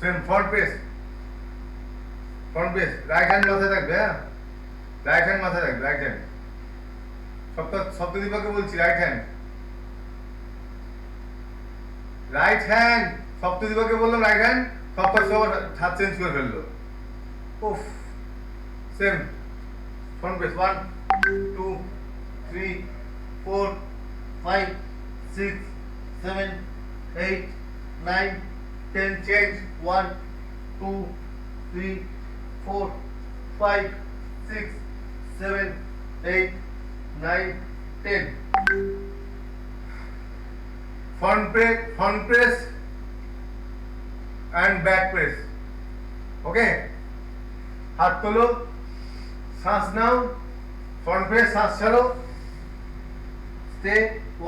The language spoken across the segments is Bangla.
Same front pace, right hand মাথায় থাকবে। হ্যাঁ, রাইট হ্যান্ড মাথায় থাকবে, রাইট হ্যান্ড। সপ্তদীপকে বলছি, রাইট হ্যান্ড, রাইট হ্যান্ড। সপ্তদীপকে বললাম রাইট হ্যান্ড, সপ্তর সব হাত চেঞ্জ করে ফেললো। উফ, same front pace 1 2 3 4 5 6 7 8 9 10 change 1 2 3 4 5 6 7 8 9 10 front press and back press. ওকে, হাত তোলো, শ্বাস নাও, ফ্রন্ট প্রেস, শ্বাস ছাড়ো, স্টে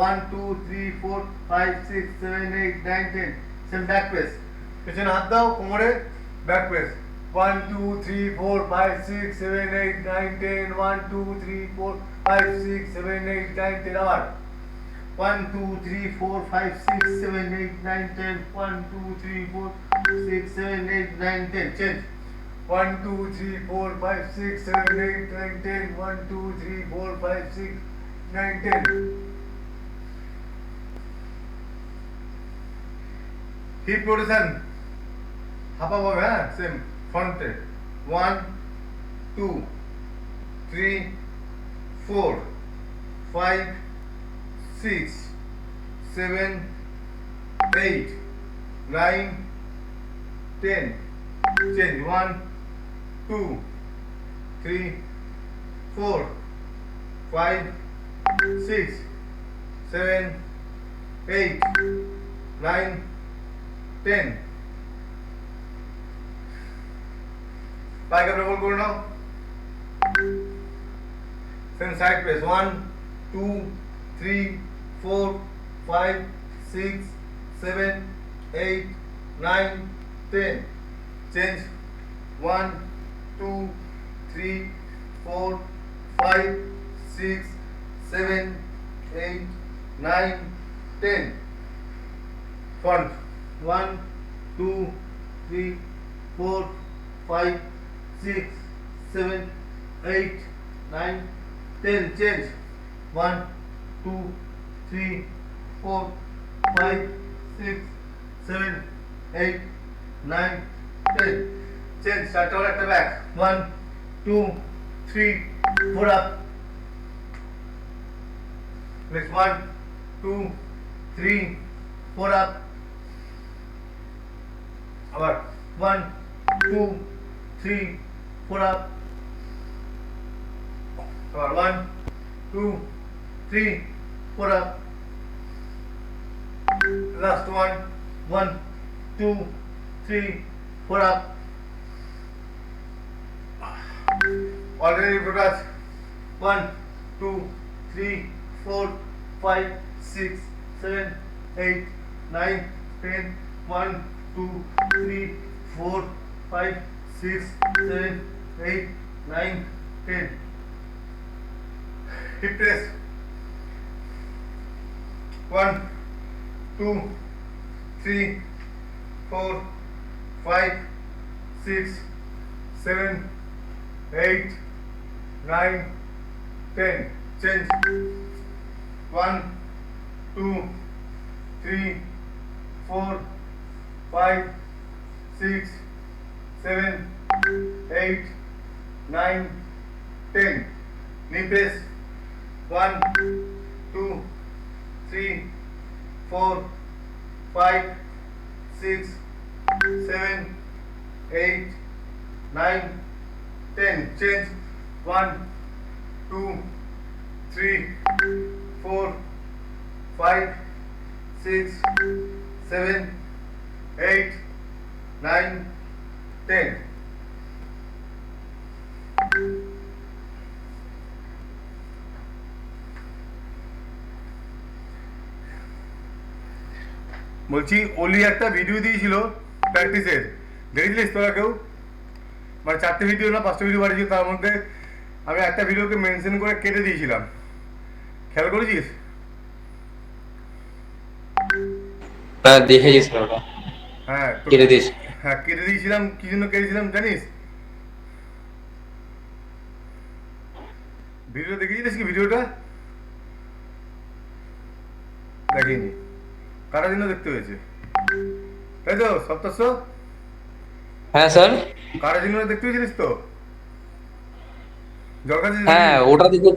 1 2 3 4 5 6 7 8 9 10। সেম ব্যাক প্রেস, পেছনে হাত দাও কোমরে, ব্যাক প্রেস 1 2 3 4 5 6 7 8 9 10 1 2 3 4 5 6 7 8 9 10 আবার 1 2 3 4 5 6 7 8 9 10 1 2 3 4 6 7 8 9 10 চেঞ্জ 1 2 3 4 5 6 7 8 9 10 1 2 3 4 5 6 9 10 হিপ রোটেশন হাপা হবে। হ্যাঁ, সেম ফ্রন্টে 1 2 3 4 5 6 7 8 9 10 change 1 2 3 4 5 6 7 8 9 10 পায়কা ডবল করে নাও। Same side press 1 2 3 4 5 6 7 8 9 10 change 1 2 3 4 5 6 7 8 9 10 front 1 2 3 4 5 6 7 8 9 10 change 1 2 3 4 5 6 7 8 9 10 change start over at the back 1 2 3 4 up next 1 2 3 4 up abar 1 2 3 4 up abar 1 2 3 4 up last one 1 2 3 4 up already progress 1 2 3 4 5 6 7 8 9 10 1 2 3 4 5 6 7 8 9 10 hip press 1 2 3 4 5 6 7 8 9 10 change 1 2 3 4 5 6 7 8 9 10 knee press 1 2 3 4 5 6 7 8 9 10 change 1 2 3 4 5 6 7 8 9 10 বলছি ওলি একটা ভিডিও দিয়েছিল প্র্যাকটিসের, দেখেছিলিস তোরা কেউ? মানে 4টে ভিডিও না 5টা ভিডিও বাড়িয়েছিল, তার মধ্যে আমি একটা ভিডিওকে মেনশন করে কেটে দিয়েছিলাম, খেয়াল করেছিস? দেখেছিস ওটা হ্যাঁ কেটে দিস। হ্যাঁ কেটে দিয়েছিলাম, কি জন্য কেটেছিলাম জানিস? ভিডিও দেখেছিলিস কি ভিডিওটা? দেখিনি। কাটার জন্য দেখতে হয়েছে, তাই তো সপ্তাহ? হ্যাঁ স্যার। কাটার জন্য দেখতে হয়েছিলিস তো? জল খাচ্ছিস নাকি? হ্যাঁ ওটা দেখে,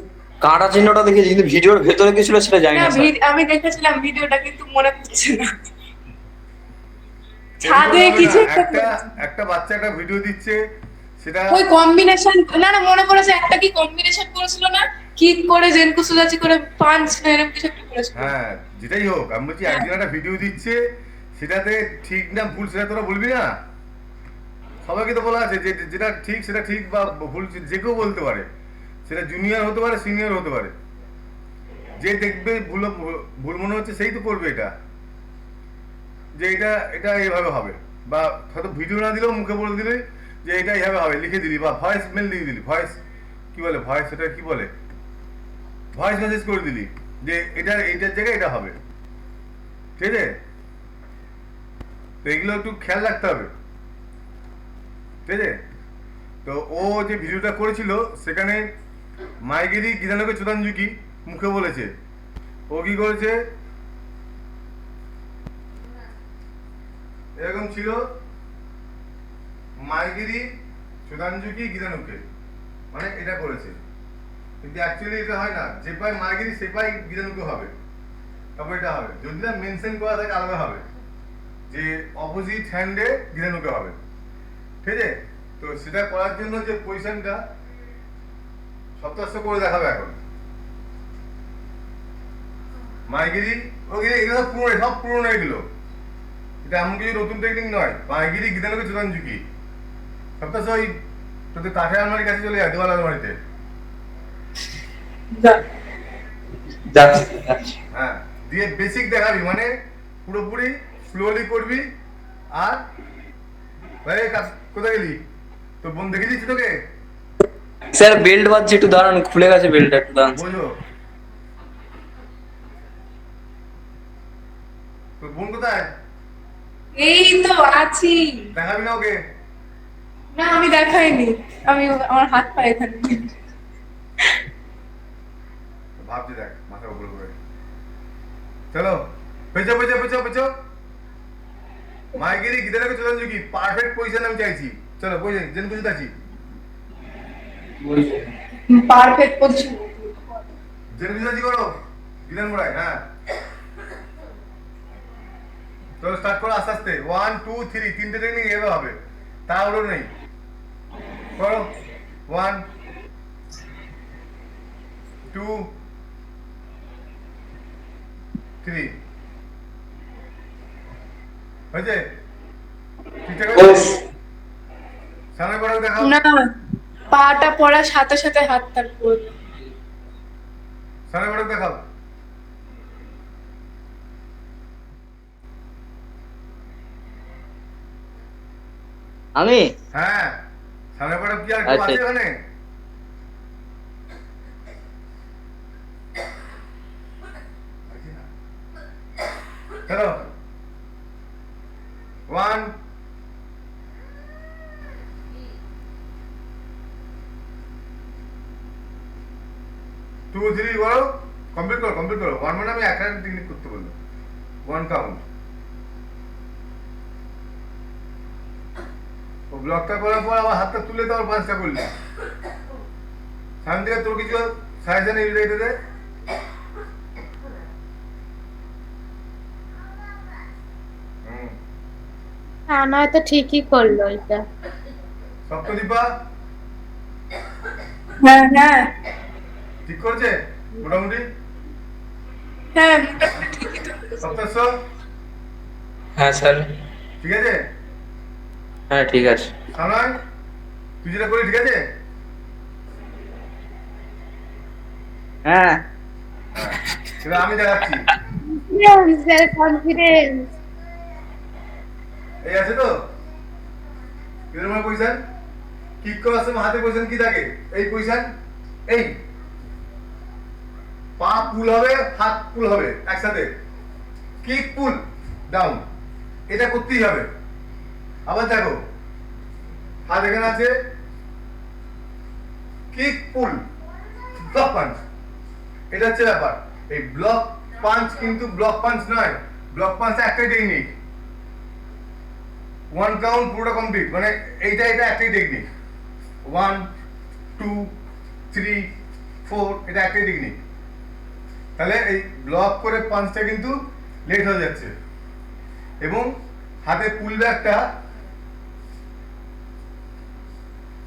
কাঁটা চিহ্নটা দেখেছি, কিন্তু ভিডিওর ভেতরে কি ছিল সেটা জানি না না স্যার। আমি দেখেছিলাম ভিডিওটা, কিন্তু মনে পড়ছে না। এরকম ছাদে হবে না, কিছু একটা একটা করেছে। একটা বাচ্চা একটা ভিডিও দিচ্ছে, সেটা ওই কম্বিনেশন, না না মনে পড়েছে, একটা কি কম্বিনেশন করেছিল না, কিক করে জেনকুসুদাচি করে পাঁচ না এরকম কিছু একটা করেছিল। হ্যাঁ যেটাই হোক, আমি বলছি হ্যাঁ। একজন একটা ভিডিও দিচ্ছে, সেটাতে ঠিক না ভুল সেটা তোরা বলবি না? সবাইকে তো বলা আছে যে যেটা ঠিক সেটা ঠিক, বা ভুল যে কেউ বলতে পারে, সেটা জুনিয়র হতে পারে সিনিয়র হতে পারে, যে দেখবে ভুল ভুল মনে হচ্ছে সেই তো করবে এটা, যে এটা এটা এইভাবে হবে, বা হয়তো ভিডিও না দিলেও মুখে বলে দিলে যে এটা এইভাবে হবে, লিখে দিলি, বা ভয়েস মেল দিয়ে দিলি, ভয়েস কি বলে, ভয়েস এটা কি বলে, ভয়েস মেসেজ করে দিলি যে এটা এইটার জায়গায় এটা হবে, ঠিক আছে? তো এগুলো একটু খেয়াল রাখতে হবে, ঠিক আছে? তো ও যে ভিডিওটা করেছিল সেখানে মাইগিরি গিদানোকে চোদানজুকি মুখে বলেছে, ও কি করেছে এরকম ছিল, মাইগিরি চোদানজুকি গিদানুকে, মানে এটা করেছে, কিন্তু অ্যাকচুয়ালি এটা হয় না, যে পায় মাইগিরি সে পায় গিদানুকে হবে, তারপর এটা হবে, যদি না মেনশন করা থাকে আলাদা হবে যে অপোজিট হ্যান্ডে গিদানুকে হবে, ঠিক আছে? তো সেটা করার জন্য যে পজিশনটা সপ্তাহ করে দেখাবে এখন মাইগিরি, ওকে এগুলো সব পুরনো এগুলো, এটা এমন কিছু নতুন টেকনিক নয়। মাইগিরি গিদানুকে চোদানজুকি সপ্তাহ ওই তোদের কাঠের আলমারির কাছে চলে যায়, দেওয়াল আলমারিতে। যাচ্ছি যাচ্ছি। হ্যাঁ দিয়ে বেসিক দেখাবি, মানে পুরোপুরি স্লোলি করবি। আর ভাই কোথায় গেলি? তোর বোন দেখে দিচ্ছি তোকে, স্যার বেল্ট বাজছে, একটু দাঁড়ান, খুলে গেছে বেল্টটা, একটু দাঁড়ান স্যার। বোঝো তোর বোন কোথায়? এই তো আছি। দেখাবি না ওকে? না আমি দেখাইনি, আমি আমার হাত পা এখানে। ভাবছি দেখ মাথা উপরে করে, চলো পেছো পেছো পেছো পেছো। মাইগিরি গিদানুকে চোদানজুকি পারফেক্ট পজিশন আমি চাইছি, চলো পজিশন যেন বুঝতে আছি, পারফেক্ট পজিশন। যেন বুঝতে করো গিদান মোড়ায়। হ্যাঁ চলো স্টার্ট করো আস্তে আস্তে, 1 2 3, তিনটে টেকনিক এভাবে হবে, তাড়াহুড়ো নেই, করো 1 2 3 হয়েছে? ঠিকঠাক ওফ, হয়েছে? সামনে করে দেখাও। না, পাটা পড়ার সাথে সাথে হাতটা পড়বে। সামনে করে দেখাও। আমি হ্যাঁ সামনে করে কি আর কেউ আচ্ছা। আছে ওখানে? চলো 1 2 3 করো, কমপ্লিট করো কমপ্লিট করো। 1 মানে আমি একটা টেকনিক করতে বললাম, 1 কাউন্ট। ও ব্লকটা করার পর আবার হাতটা তুলে তো আবার 5টা করলি, সামনে থেকে তোর কিছু সাজেশন এই দে। হুম হ্যাঁ নয়তো ঠিকই করলো এটা। সপ্তদীপা হ্যাঁ হ্যাঁ ঠিক করেছে মোটামুটি? হ্যাঁ, মোটামুটি ঠিকই তো বলেছে। সপ্তাহ হ্যাঁ স্যার। ঠিক আছে? হ্যাঁ ঠিক আছে। সানাই তুই যেটা করি ঠিক আছে? হ্যাঁ হ্যাঁ সেটা আমি দেখাচ্ছি, স্যার কনফিডেন্স। এই আছে তো কিরকম পজিশন, কিক করার সময় হাতে পজিশন কি থাকে, এই পজিশন, এই পা পুল হবে হাত পুল হবে একসাথে, কিক পুল ডাউন, এটা করতেই হবে। আবার দেখো হাত এখানে আছে, কিক পুল ব্লক পাঞ্চ, এটা হচ্ছে ব্যাপার। এই ব্লক পাঞ্চ কিন্তু ব্লক পাঞ্চ নয়, ব্লক পাঞ্চ একটাই টেকনিক, ওয়ান কাউন্ট পুরোটা কমপ্লিট, মানে এইটা একটাই টেকনিক, 1 2 3 4 এটা একটাই টেকনিক। তাহলে এই ব্লক করে পাঞ্চটা কিন্তু লেট হয়ে যাচ্ছে। এবং হাতে পুল ব্যাকটা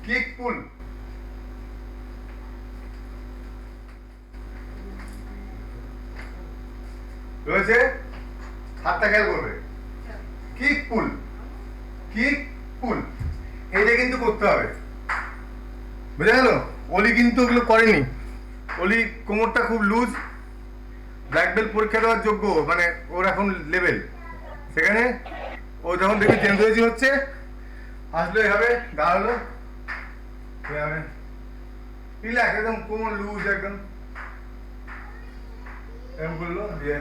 কিক পুল, রয়েছে, হাতটা খেয়াল করবে, কিক পুল কিক পুল, এইটা কিন্তু করতে হবে, বুঝা গেল? অলি কিন্তু ওগুলো করেনি, অলি কোমরটা খুব লুজ, ব্ল্যাক বেল্ট পরীক্ষা দেওয়ার যোগ্য, মানে ওর এখন লেভেল, সেখানে ও যখন দেখবি চেঞ্জ হচ্ছে, আসলো এভাবে দাঁড়ালো, রিল্যাক্স, একদম কোমর লুজ, একদম এরকম করলো, দিয়ে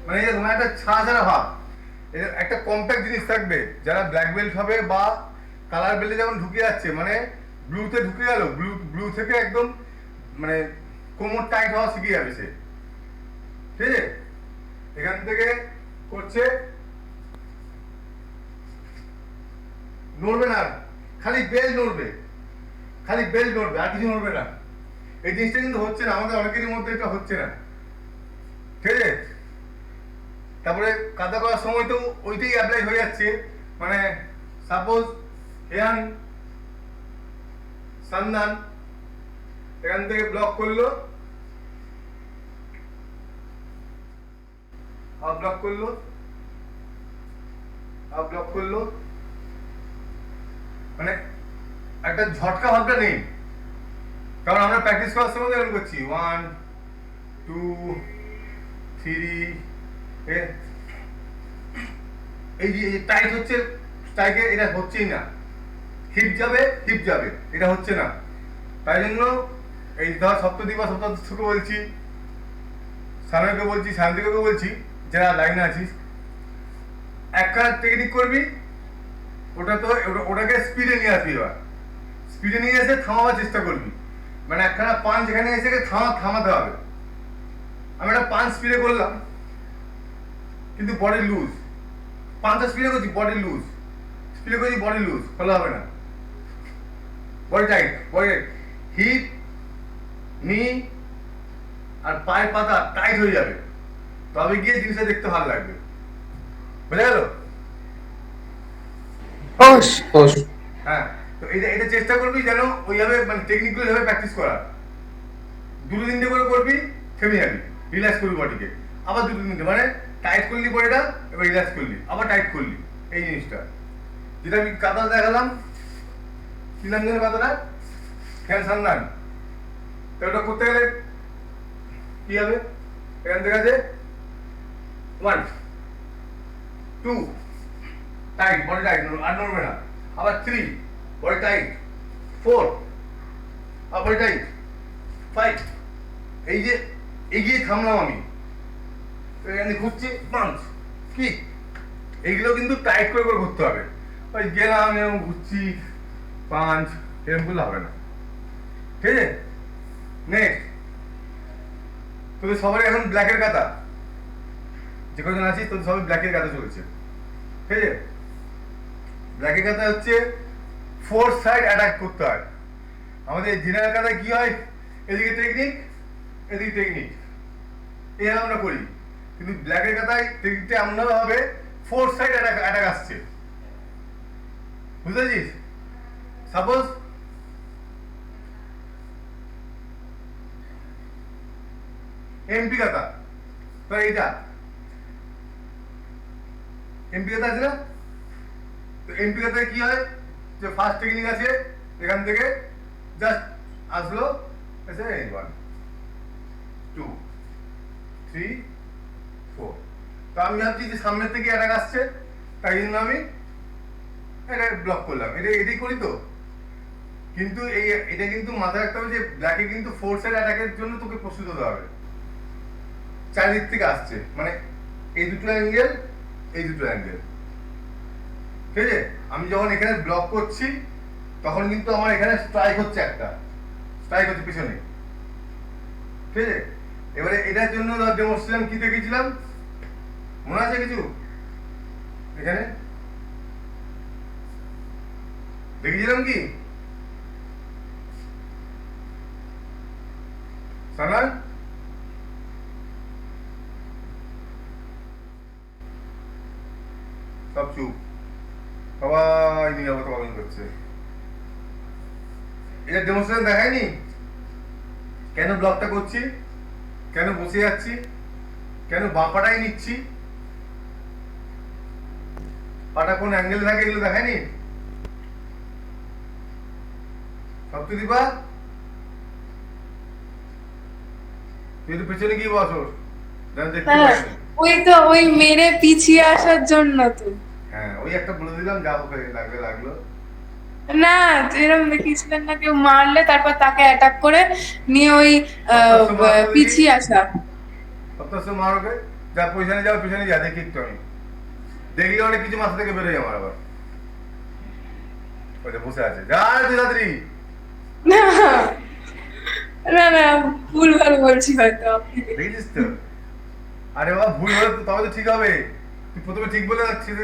মানে তোমার একটা ছাড়া ছাড়া ভাব, একটা কম্প্যাক্ট জিনিস থাকবে। যারা ব্ল্যাক বেল্ট হবে বা কালার বেল্টে যখন ঢুকে যাচ্ছে, মানে ব্লুতে ঢুকে গেল, ব্লু থেকে একদম মানে কোমর টাইট হওয়া শিখে যাবে সে, ঠিক আছে? এখান থেকে করছে, নড়বে না, খালি বেল্ট নড়বে, খালি বেল্ট নড়বে, আর কিছু নড়বে না। এই জিনিসটা কিন্তু হচ্ছে না, আমাদের অনেকেরই মধ্যে এটা হচ্ছে না, ঠিক আছে? তারপরে কাদা করার সময় তো ওইটাই অ্যাপ্লাই হয়ে যাচ্ছে, মানে সাপোজ হেয়ান সন্ধান এখান থেকে ব্লক করলো, ব্লক করলো, ব্লক করলো, মানে একটা ঝটকা ভাবটা নেই, কারণ আমরা প্র্যাকটিস করার সময় এরকম করছি 1 2 3, এই যে টাইট হচ্ছে, স্ট্রাইকে এটা হচ্ছেই না, হিপ যাবে, এটা হচ্ছে না। তাই জন্য এই ধর সপ্তদীপ বা সপ্তাহকে বলছি, সানয়কে বলছি, শান্তিকে বলছি, যারা লাইনে আছিস, একখানা টেকনিক করবি, ওটাকে স্পিডে নিয়ে আসবি, এবার স্পিডে নিয়ে এসে থামাবার চেষ্টা করবি, মানে একখানা পাঞ্চ এখানে এসে থামাতে হবে। আমি একটা পাঞ্চ স্পিডে করলাম কিন্তু বডি লুজ, পাঞ্চটা স্পিডে করছি, বডি লুজ, স্পিডে করছি, বডি লুজ, খোলা হবে না, বডি টাইট, হিপ নি আর পায়ের পাতা টাইট হয়ে যাবে, তবে গিয়ে জিনিসটা দেখতে ভালো লাগবে, বুঝা গেল? হ্যাঁ, তো এটা চেষ্টা করবি যেন ওইভাবে, মানে টেকনিকগুলো এইভাবে প্র্যাকটিস করার, 2-3 করে করবি, থেমে যাবি, রিল্যাক্স করবি বডিকে, আবার 2-3, মানে টাইট করলি বডিটা, এবার রিল্যাক্স করলি, আবার টাইট করলি, এই জিনিসটা যেটা আমি কাদা দেখালাম, কি নাম জানি কাদাটা, হ্যাঁ সন্ধান। তো ওটা করতে গেলে কি হবে, এখান থেকে আছে 1 2 টাইট, বডি টাইট, আর নড়বে না, আবার 3 বডি টাইট, 4 আর বডি টাইট, 5, এই যে এগিয়ে থামলাম আমি, এখানে ঘুরছি, পাঞ্চ কিক, এইগুলো কিন্তু টাইট করে ঘুরতে হবে, ওই গেলাম এরকম ঘুরছি, পাঞ্চ, এরকম করলে হবে না, ঠিক আছে? নেক্সট, তোদের সবাই এখন ব্ল্যাকের কাতা, যে কজন আছিস তোদের সবাই ব্ল্যাকের কাতা চলছে, ঠিক আছে? ব্ল্যাকের কাতা হচ্ছে 4 সাইড অ্যাটাক করতে হয়। আমাদের জেনারেল কাতায় কি হয়, এদিকে টেকনিক, এদিকে টেকনিক, এই আমরা করি, কিন্তু ব্ল্যাকের কাতায় টেকনিকটা এমন হবে 4 সাইড অ্যাটাক আসছে, বুঝেছিস? সাপোজ এমপি কাতা, তো এইটা এমপি কাতা আছে না, তো এমপি কাতায় কি হয়, যে ফার্স্ট টেকনিক আছে, এখান থেকে জাস্ট আসলো, এসে 1 2 3 4, তো আমি ভাবছি যে সামনের থেকে অ্যাটাক আসছে, তাই জন্য আমি এটা ব্লক করলাম, এটাই করি তো, কিন্তু এটা কিন্তু মাথায় রাখতে হবে যে ব্ল্যাকে কিন্তু 4 সাইড অ্যাটাকের জন্য তোকে প্রস্তুত হতে হবে, চারিদিক থেকে আসছে, মানে এই দুটো অ্যাঙ্গেল, এই দুটো অ্যাঙ্গেল, ঠিক আছে? আমি যখন এখানে ব্লক করছি তখন কিন্তু আমার এখানে স্ট্রাইক হচ্ছে, একটা স্ট্রাইক হচ্ছে পিছনে, ঠিক আছে? এবারে এটার জন্য ডেমনস্ট্রেশন কি দেখেছিলাম, মনে আছে কিছু? এখানে দেখেছিলাম কি সানান? সব চুপ, সবাই নিরাপদ পালন করছে। এটা ডেমনস্ট্রেশন দেখায়নি কেন ব্লকটা করছি, কেন বসে যাচ্ছি, কেন বাঁ পাটাই নিচ্ছি, পাটা কোন অ্যাঙ্গেল থাকে, এগুলো দেখায়নি সপ্তদীপা? তুই একটু পেছনে গিয়ে বসো, যেন দেখতে হ্যাঁ, পাইনি। ওই তো ওই মেরে পিছিয়ে আসার জন্য তো। হ্যাঁ, ওই একটা বলে দিলাম, যা হোক লাগলে লাগলো। না, এরকম দেখিয়েছিলেন না, কেউ মারলে তারপর তাকে অ্যাটাক করে নিয়ে ওই পিছিয়ে আসা। সপ্তাহ মার ওকে, যা পয়সানে যাও, পেছনে যা, দেখি একটু আমি দেখলে অনেক কিছু মাথা থেকে বেরোয় আমার আবার। ওই যে বসে আছে, যা তুই তাড়াতাড়ি। না না না, ভুলভাল বলছি হয়তো আপনি। দেখেছিস তো? আরে বাবা, ভুল হলে তো তবে তো ঠিক হবে। তুই প্রথমে ঠিক বলে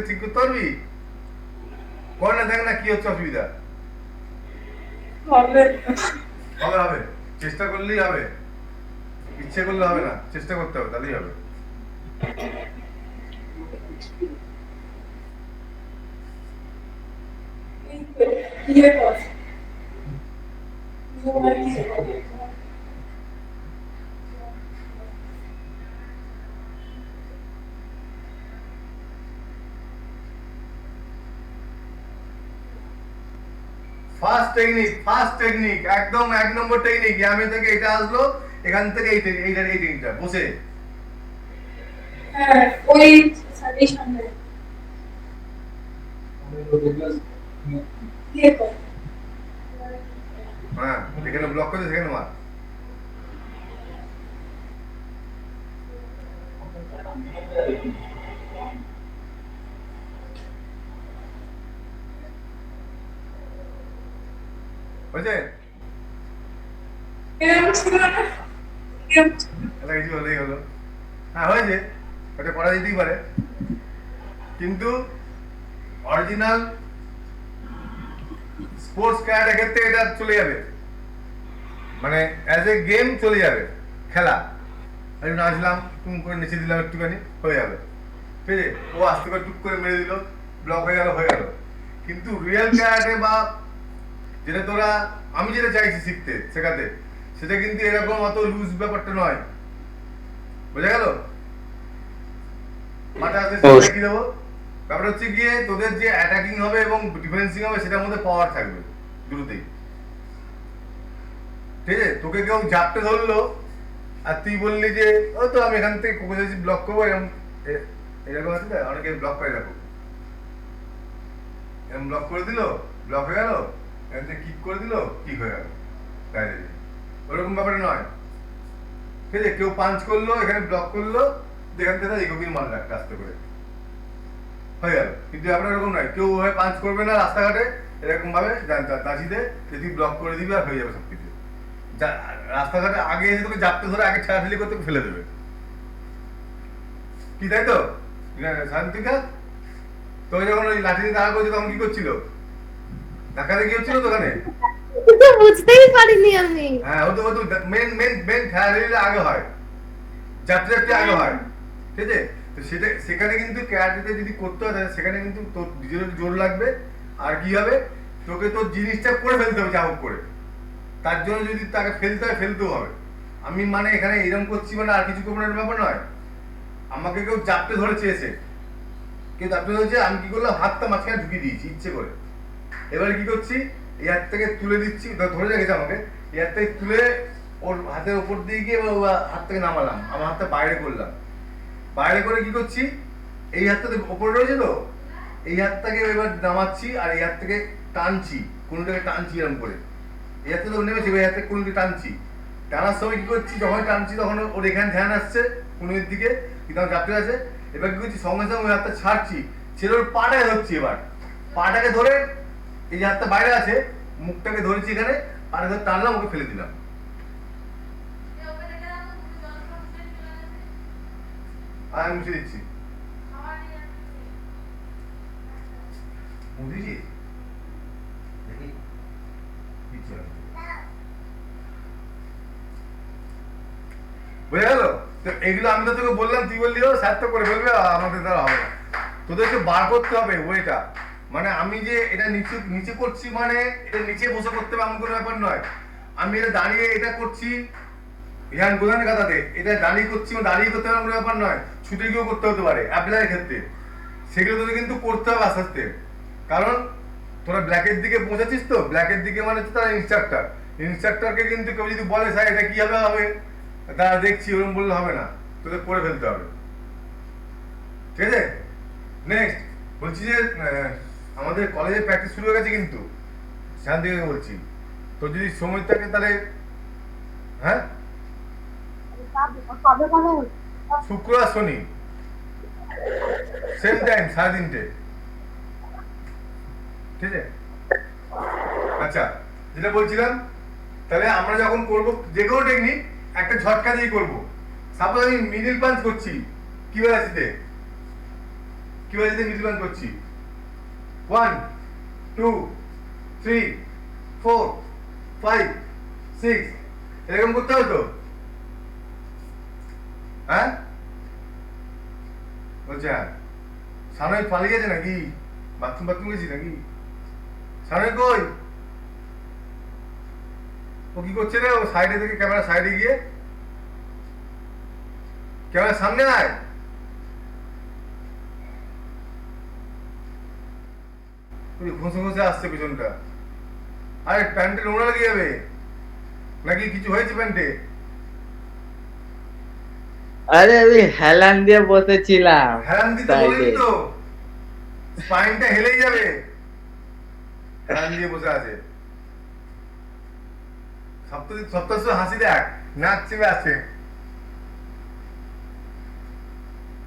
ঠিক করতে পারবি? কর না, দেখ না কি হচ্ছে অসুবিধা। হবে হবে হবে, চেষ্টা করলেই হবে, ইচ্ছে করলে হবে না, চেষ্টা করতে হবে, তাহলেই হবে। ইয়ে কর। ফার্স্ট টেকনিক, একদম 1 নম্বর টেকনিক। আমি থেকে এটা আসলো, এখান থেকে এই টেকনিকটা বসে। হ্যাঁ, ওই সাথে সামনে ইয়ে কর। হ্যাঁ, এখানে ব্লক করে সেখানে মার। বুঝছে? এরকম ছিল না, এরকম ছিল। এটা কিছু হলেই হলো। হ্যাঁ, হয়েছে, ওটা করা যেতেই পারে, কিন্তু অরিজিনাল স্পোর্টস ক্যারাটের ক্ষেত্রে এটা চলে যাবে, মানে অ্যাজ এ গেম চলে যাবে, খেলা। আমি নাচলাম, টুম করে নেচে দিলাম একটুখানি, হয়ে যাবে, ঠিক আছে? ও আস্তে করে টুক করে মেরে দিল, ব্লক হয়ে গেল, হয়ে গেল। কিন্তু রিয়েল ক্যারাটে বা যেটা তোরা, আমি যেটা চাইছি শিখতে শেখাতে, সেটা কিন্তু এরকম অত লুজ ব্যাপারটা নয়, বোঝা গেল? মাথা আসতে কি দেবো, ব্যাপার হচ্ছে গিয়ে তোদের যে অ্যাটাকিং হবে এবং ডিফেন্সিং হবে সেটার মধ্যে পাওয়ার থাকবে দুটোতেই, ঠিক আছে? তোকে কেউ জাপটে ধরলো আর তুই বললি যে ও তো আমি এখান থেকে কোকোজাজি ব্লক করবো, এরকম এরকম আছে না, অনেকে ব্লক করে রাখো, এরকম ব্লক করে দিল, ব্লক হয়ে গেল, এখান থেকে কিক করে দিল, কিক হয়ে গেল, ওরকম ব্যাপারে নয়, ঠিক আছে? কেউ পাঞ্চ করলো, এখানে ব্লক করলো, এখান থেকে এগোগির মারলো একটা আস্তে করে, হয়ে গেল। কিন্তু আপনার এরকম নয়, কেউ ওভাবে পাঞ্চ করবে না রাস্তাঘাটে, এরকম ভাবে দাঁচিতে যদি ব্লক করে দিবে আর হয়ে যাবে সবকিছু। রাস্তাঘাটে আগে এসে তোকে জাপতে ধরে আগে ঠেলাঠেলি করতে ফেলে দেবে, কি তাই তো শান্তিকা? তো যখন ওই লাঠি দিয়ে দাঁড়া করছে তখন কি করছিল, ধাক্কা দিয়ে কি হচ্ছিল তো ওখানে? তো বুঝতেই পারিনি আমি। হ্যাঁ, ও তো মেন মেন মেন ঠেলাঠেলি আগে হয়, যাত্রী যাত্রী আগে হয়, ঠিক আছে? তো সেটা সেখানে কিন্তু ক্যারাটেতে যদি করতে হয় তাহলে সেখানে কিন্তু তোর নিজের জোর লাগবে, আর কি হবে, তোকে তোর জিনিসটা করে ফেলতে হবে যা হোক করে, তার জন্য যদি তাকে ফেলতে হয় ফেলতেও হবে। আমি মানে এখানে এরকম করছি মানে আর কিছু করবো না ব্যাপার নয়, আমাকে কেউ চাপতে ধরেছে, এসে কেউ চাপতে ধরেছে, আমি কি করলাম, হাতটা মাঝখানে ঢুকিয়ে দিয়েছি ইচ্ছে করে। এবারে কি করছি, এই হাত থেকে তুলে দিচ্ছি, ধরে রেখেছে আমাকে, এই হাত থেকে তুলে ওর হাতের উপর দিয়ে গিয়ে হাত থেকে নামালাম, আমার হাতটা বাইরে করলাম, বাইরে করে কি করছি, এই হাতটা ওপরে রয়েছে তো, এই হাতটাকে এবার নামাচ্ছি আর এই হাত থেকে টানছি, কোনটাকে টানছি এরকম করে, এই হাতটা তো নেমেছে, এই হাতে কোনটা টানছি, টানার সময় কি করছি, যখন টানছি তখন ওর এখানে ধ্যান আসছে কোনের দিকে, কিন্তু আমার চাপতে আছে। এবার কি করছি, সঙ্গে সঙ্গে ওই হাতটা ছাড়ছি, ছেড়ে ওর পাটায় ধরছি, এবার পাটাকে ধরে এই যে হাতটা বাইরে আছে, মুখটাকে ধরেছি এখানে, পাটা ধরে টানলাম, ওকে ফেলে দিলাম। আমি মুছে দিচ্ছি। বুঝেছিস? দেখি কিচ্ছু না। বুঝে গেল? তো এগুলো আমি তো তোকে বললাম, তুই বললি ও স্যার তো করে ফেলবে, আমাদের দ্বারা হবে না। তোদেরকে বার করতে হবে ওইটা, মানে আমি যে এটা নিচে নিচে করছি, মানে এটা নিচে বসে করতে হবে এমন কোনো ব্যাপার নয়। আমি এটা দাঁড়িয়ে এটা করছি, ধ্যান গোদানের কথাতে, এটা দাঁড়িয়ে করছি, দাঁড়িয়ে করতে হবে এমন কোনো ব্যাপার নয়, ছুটে গিয়েও করতে হতে পারে অ্যাপ্লাইয়ের ক্ষেত্রে। সেগুলো তোদের কিন্তু করতে হবে আস্তে আস্তে, কারণ তোরা ব্ল্যাকের দিকে পৌঁছাচ্ছিস তো, ব্ল্যাকের দিকে মানে তো তারা ইনস্ট্রাক্টর, ইনস্ট্রাক্টরকে কিন্তু কেউ যদি বলে স্যার এটা কি হবে হবে, তারা দেখছি ওরকম বললে হবে না, তোদের করে ফেলতে হবে, ঠিক আছে? নেক্সট বলছি যে আমাদের কলেজে প্র্যাকটিস শুরু হয়ে গেছে কিন্তু, শান্তি থেকে বলছি, তোর যদি সময় থাকে তাহলে, হ্যাঁ শুক্র আর শনি সেম টাইম 3:30, ঠিক আছে? আচ্ছা, যেটা বলছিলাম, তাহলে আমরা যখন করব যে কোনো টেকনিক একটা ঝটকা দিয়ে করব। সাপোজ আমি মিডল পাঞ্চ করছি, কি বাজিতে মিডল পাঞ্চ করছি, 1 2 3 4 5 6, এরকম করতে হবে তো, হ্যাঁ? বলছে হ্যাঁ। সামনে পালিয়ে গেছে নাকি, বাথরুম গেছি নাকি? সামনে কই, ও কি করছে রে? ও সাইডে থেকে, ক্যামেরা সাইডে গিয়ে, ক্যামেরা সামনে আয়। ঘষে ঘষে আসছে পিছনটা। আরে প্যান্টে নোংরা লেগে যাবে নাকি, কিছু হয়েছে প্যান্টে? আরে আমি হেলান দিয়ে বসেছিলাম হেলান দিতে বলিনি তো, স্পাইনটা হেলেই যাবে। হেলান দিয়ে বসে আছে, সপ্তাহ হাসি দেখ, নাক চেপে আছে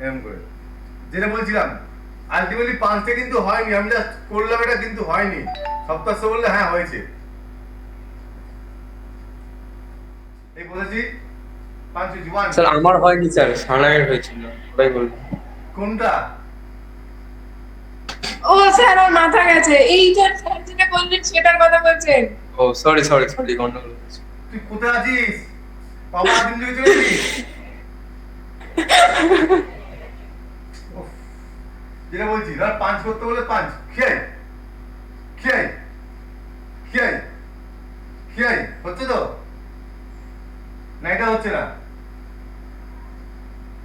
এরকম করে। যেটা বলছিলাম, আলটিমেটলি পাঁচটা কিন্তু হয়নি, আমি জাস্ট করলাম, এটা কিন্তু হয়নি। সপ্তাহ বললে হ্যাঁ হয়েছে, এই বলেছি পাঁচ হয়েছে। ওয়ান, স্যার আমার হয়নি স্যার, সানায়ের হয়েছিল, ওটাই বললাম। কোনটা? ও স্যার, ওর মাথা গেছে, এইটা স্যার যেটা বললেন সেটার কথা বলছেন। ও সরি গন্ডগোল হয়েছে। তুই কোথায় আছিস? বাবা দিন থেকে চলেছিস? উফ, যেটা বলছি, ধর পাঁচ করতে বলে পাঁচ, খিয়াই হচ্ছে তো না? এটা হচ্ছে না,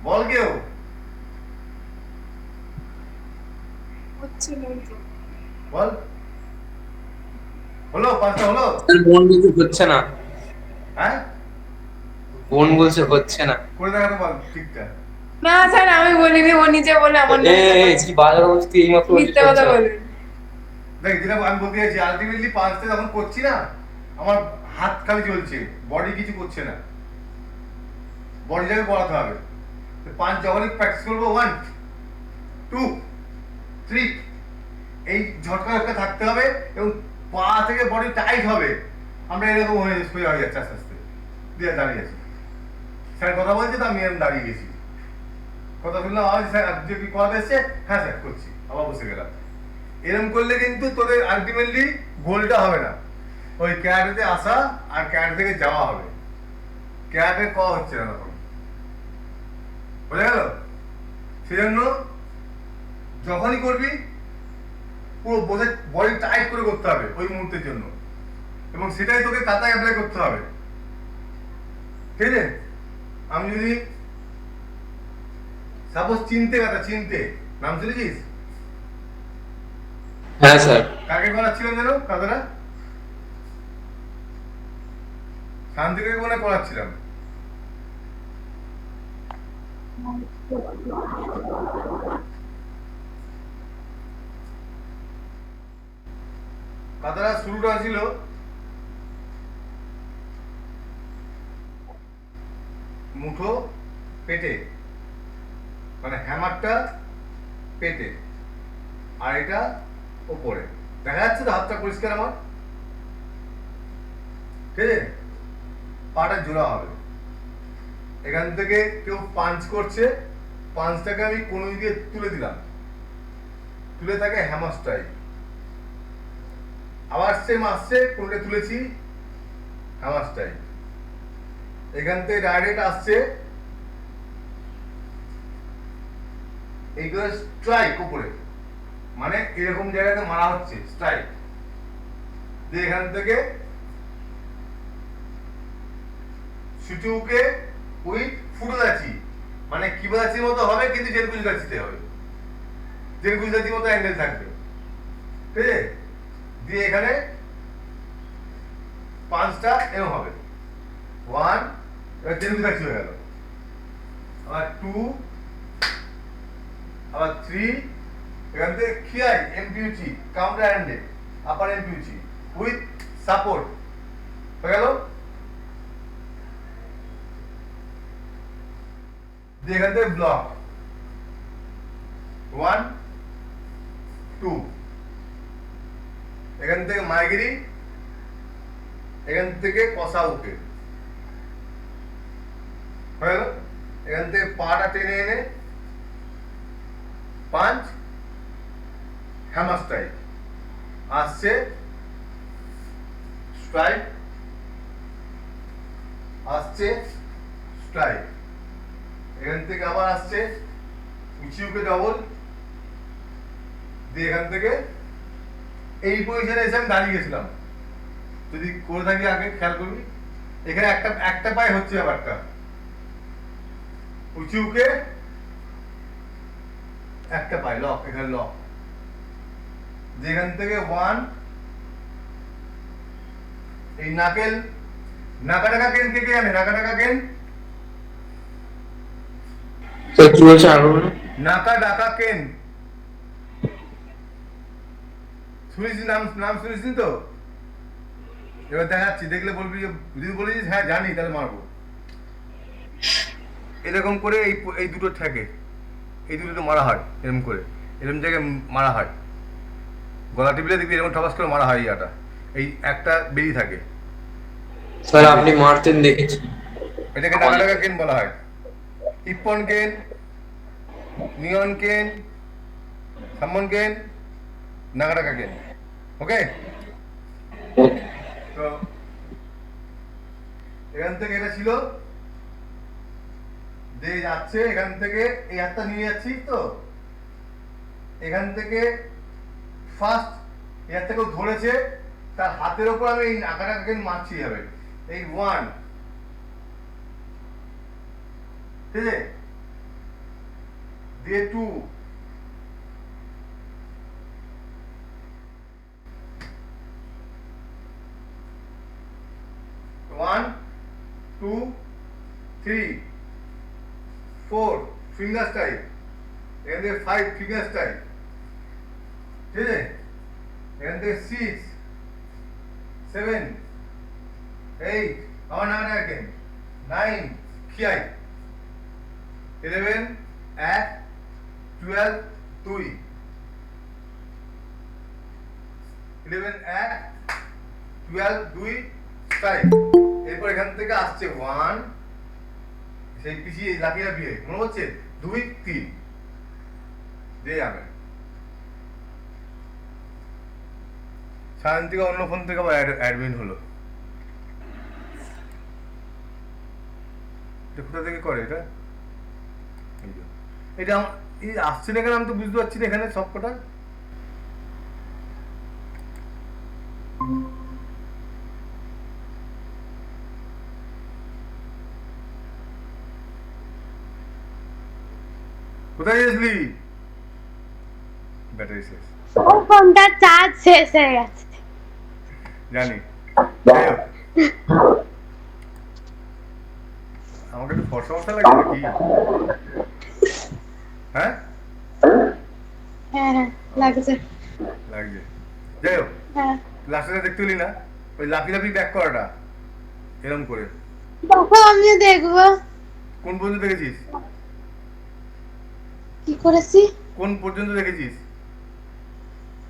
বল কেউ। হচ্ছে না তো। বল, হলো পাঁচটা হলো? স্যার বোন বলছে হচ্ছে না, হ্যাঁ বোন বলছে হচ্ছে না। করে দেখাতে বল ঠিকঠাক। না স্যার, আমি বলিনি, ও নিজে বলে আমার নামে কি বাজার অবস্থা, এই মাত্র মিথ্যে কথা বলেন। দেখ, যেটা আমি বলতে চাইছি, আলটিমেটলি পাঁচটা যখন করছি না, আমার হাত খালি চলছে, বডি কিছু করছে না, বডিটাকে পড়াতে হবে। তো পাঁচ যখনই প্র্যাকটিস করবো, 1 2 3, এই ঝটকা ঝটকা থাকতে হবে, এবং পা থেকে বডি টাইট হবে। আমরা এরকম হয়ে সোজা হয়ে যাচ্ছে আস্তে আস্তে, দিয়ে দাঁড়িয়ে আছি। স্যার কথা বলছে তো আমি এরকম দাঁড়িয়ে গেছি, কথা শুনলাম, আওয়াজ, স্যার আপনি কি কথা এসছে? হ্যাঁ স্যার করছি, আবার বসে গেলাম। এরকম করলে কিন্তু তোদের আলটিমেটলি গোলটা হবে না, ওই ক্যারাটেতে আসা আর ক্যারাটে থেকে যাওয়া হবে, ক্যারাটে ক হচ্ছে না তখন, বোঝা গেল? সেজন্য যখনই করবি পুরো বসে বডি টাইট করে করতে হবে ওই মুহূর্তের জন্য, এবং সেটাই তোকে কাতায় অ্যাপ্লাই করতে হবে, ঠিক আছে? আমি যদি সাপোজ চিনতে নাম শুনেছিস? হ্যাঁ স্যার। কাকে করাচ্ছিলাম যেন কাদারা? শান্তিকে মনে করাচ্ছিলাম। কাদারা শুরুটা ছিল মুঠো পেটে, মানে হ্যামারটা পেটে, আর এটা ওপরে দেখা যাচ্ছে তো হাতটা পরিষ্কার আমার, ঠিক আছে? পাটা জোড়া হবে, এখান থেকে কেউ পাঞ্চ করছে, পাঞ্চটাকে আমি কোন দিয়ে তুলে দিলাম, তুলে থাকে হ্যামার স্ট্রাইক। আবার সেম আসছে, কোনটা তুলেছি হ্যামার স্ট্রাইক। এখান থেকে ডাইরেক্ট আসছে এইগুলো স্ট্রাইক উপরে, মানে এরকম জায়গাতে মারা হচ্ছে স্ট্রাইক দিয়ে। এখান থেকে সুচুকে উইথ ফুটোদাচি, মানে কিবাদাচির মতো হবে কিন্তু জেনকুজিদাচিতে হবে, জেনকুজিদাচির মতো অ্যাঙ্গেল থাকবে, ঠিক আছে? দিয়ে এখানে পাঁচটা এম হবে, 1, এবার জেনকুজিদাচি হয়ে গেল, আবার 2, আবার 3, এখান থেকে খিয়াই এমপিউচি কাউন্টার হ্যান্ডে আপার এমপিউচি উইথ সাপোর্ট হয়ে গেল। দিয়ে এখান থেকে ব্লক 1, 2, এখান থেকে মাইগিরি, এখান থেকে কষা উকে হয়ে গেল। এখান থেকে পাটা টেনে এনে পাঞ্চ হ্যামার স্ট্রাইক আসছে, স্ট্রাইক আসছে, স্ট্রাইক। এখান থেকে আবার আসছে উচিউকে ডবল, দিয়ে এখান থেকে এই পজিশনে এসে আমি দাঁড়িয়ে গেছিলাম, যদি করে থাকি আগে খেয়াল করবি, এখানে একটা পায়ে হচ্ছে ব্যাপারটা, উচিউকে একটা পায়ে লক, এখানে লক, যেখান থেকে 1, এই নাকেল নাকাটাকা কেন কে কে জানে? নাকাটাকা কেন, স্যার কি বলছে আরো বলুন। নাকা ডাকা কেন শুনেছিস? নাম শুনেছিস তো? এবার দেখাচ্ছি, দেখলে বলবি, যদি বলিস হ্যাঁ জানি তাহলে মারবো। এরকম করে এই দুটো থাকে, এই দুটো মারা হয় এরকম করে, এরকম জায়গায় মারা হয়, গলা টিপলে দেখবি এরকম ঠপাস করে মারা হয়। ইয়াটা এই একটা বেরিয়ে থাকে, স্যার আপনি মারতেন দেখেছি। এটাকে নাকাটাকা কেন বলা হয়। ইপন কেন, নিয়ন কেন, সাম্মন কেন, নাকাটাকা কেন। ওকে, তো এখান থেকে এটা ছিল, দিয়ে যাচ্ছে এখান থেকে এই হাতটা নিয়ে যাচ্ছি তো, এখান থেকে ফার্স্ট এই হাত থেকে ধরেছে, তার হাতের ওপর আমি এই নাকাটাকে মারছি হবে, এই 1, ঠিক আছে? দিয়ে 2, 1, 2, 3, 4 ফিঙ্গার স্টাইল, এখান থেকে 5 ফিঙ্গার স্টাইল, ঠিক আছে? এখান থেকে 6, 7, 8, আবার না কেন 9 খিয়াই, 11, 1, 12, 2, 11, 1, 12, 2 স্ট্রাইক। এরপর এখান থেকে আসছে 1, সেই পিছিয়ে লাফিয়ে লাফিয়ে মনে হচ্ছে 2, 3 দিয়ে যাবে। সায়ন থেকে অন্য ফোন থেকে আবার অ্যাডমিন হলো, এটা কোথা থেকে করে এটা? এটা এই আসছে না কেন আমি তো বুঝতে পারছি না এখানে সব কটা। কোথায় গেছিলি? ব্যাটারি শেষ, ও ফোনটা চার্জ শেষ হয়ে গেছে। জানি। যাই হোক, আমাকে একটু ফর্সা ফর্সা লাগে নাকি? হ্যাঁ হ্যাঁ হ্যাঁ লাগছে। লাগছে। যাই হোক, হ্যাঁ লাস্টে দেখতে পেলি না ওই লাফি লাফি ব্যাক করাটা এরকম করে? দেখো আমিও দেখবো। কোন পর্যন্ত দেখেছিস? কি করেছি? কোন পর্যন্ত দেখেছিস?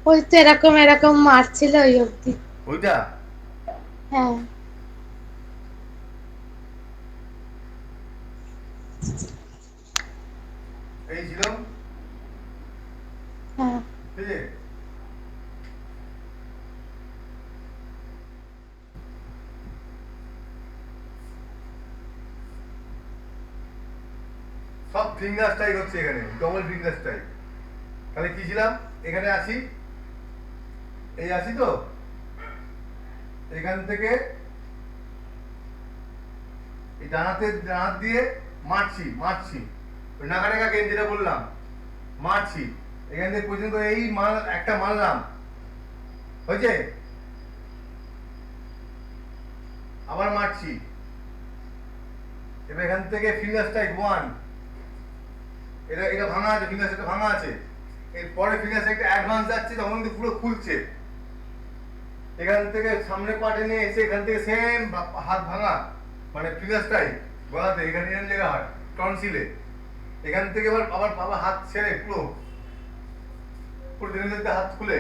ওই তো এরকম এরকম মারছিল ওই অব্দি। ওইটা হ্যাঁ এই ছিল, হ্যাঁ ঠিক আছে? সব ফিঙ্গার স্ট্রাইক হচ্ছে এখানে, ডবল ফিঙ্গার স্ট্রাইক। তাহলে কি ছিলাম? এখানে আসি, এই আসি তো, এখান থেকে এই ডানাতে ডানাত দিয়ে মারছি মারছি, ওই নাগারেগা গেম যেটা বললাম, মারছি এখান থেকে পর্যন্ত, এই মাল একটা মারলাম, হয়েছে? আবার মারছি, এবার এখান থেকে ফিঙ্গার স্ট্রাইক 1, এটা এটা ভাঙা আছে, ফিঙ্গার স্ট্রাইকটা ভাঙা আছে। এরপরে ফিঙ্গার স্ট্রাইকটা অ্যাডভান্স যাচ্ছে, তখন কিন্তু পুরো খুলছে। এখান থেকে সামনে পাটে নিয়ে এসে এখান থেকে সেম হাত ভাঙা, মানে ফিঙ্গার স্ট্রাইক গলাতে, এখানে এরকম জায়গা হয় টনসিলে। এখান থেকে আবার আবার আবার হাত ছেড়ে পুরো পুরো ধীরে ধীরে হাত খুলে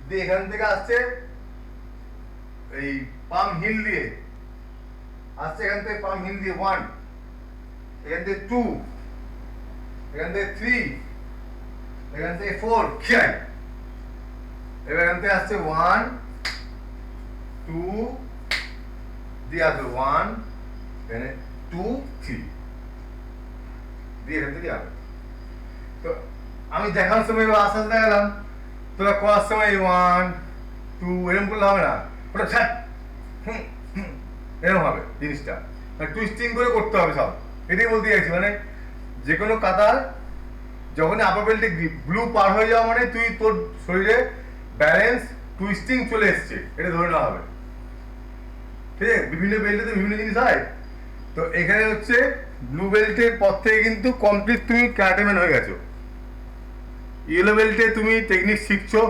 দিয়ে এখান থেকে আসছে এই পাম হিল দিয়ে আসছে, এখান থেকে পাম হিল দিয়ে 1, এখান থেকে 2, এখান থেকে 3, এখান থেকে 4 খেয়াল। এবার এখান থেকে আসছে 1 2 দিয়ে আসবে 1, এখানে 2 3 দিয়ে এখান থেকে আসবে। তো আমি দেখার সময় আস্তে আস্তে দেখালাম, তোরা করার সময় 1 2 এরকম করলে হবে না, ওটা ছাড় এরকম হবে জিনিসটা, মানে টুইস্টিং করে করতে হবে সব। এটাই বলতে চাইছি, মানে যে কোনো কাতার যখনই আপার বেল্টে ব্লু পার হয়ে যাওয়া মানে তুই তোর শরীরে ব্যালেন্স টুইস্টিং চলে এসছে, এটা ধরে নেওয়া হবে, ঠিক আছে? বিভিন্ন বেল্টে তো বিভিন্ন জিনিস হয়। তো এখানে হচ্ছে ব্লু বেল্টের পর থেকে কিন্তু কমপ্লিট তুমি ক্যারাটেম্যান হয়ে গেছো। ইয়েলো বেল্টে তুমি টেকনিক শিখছো,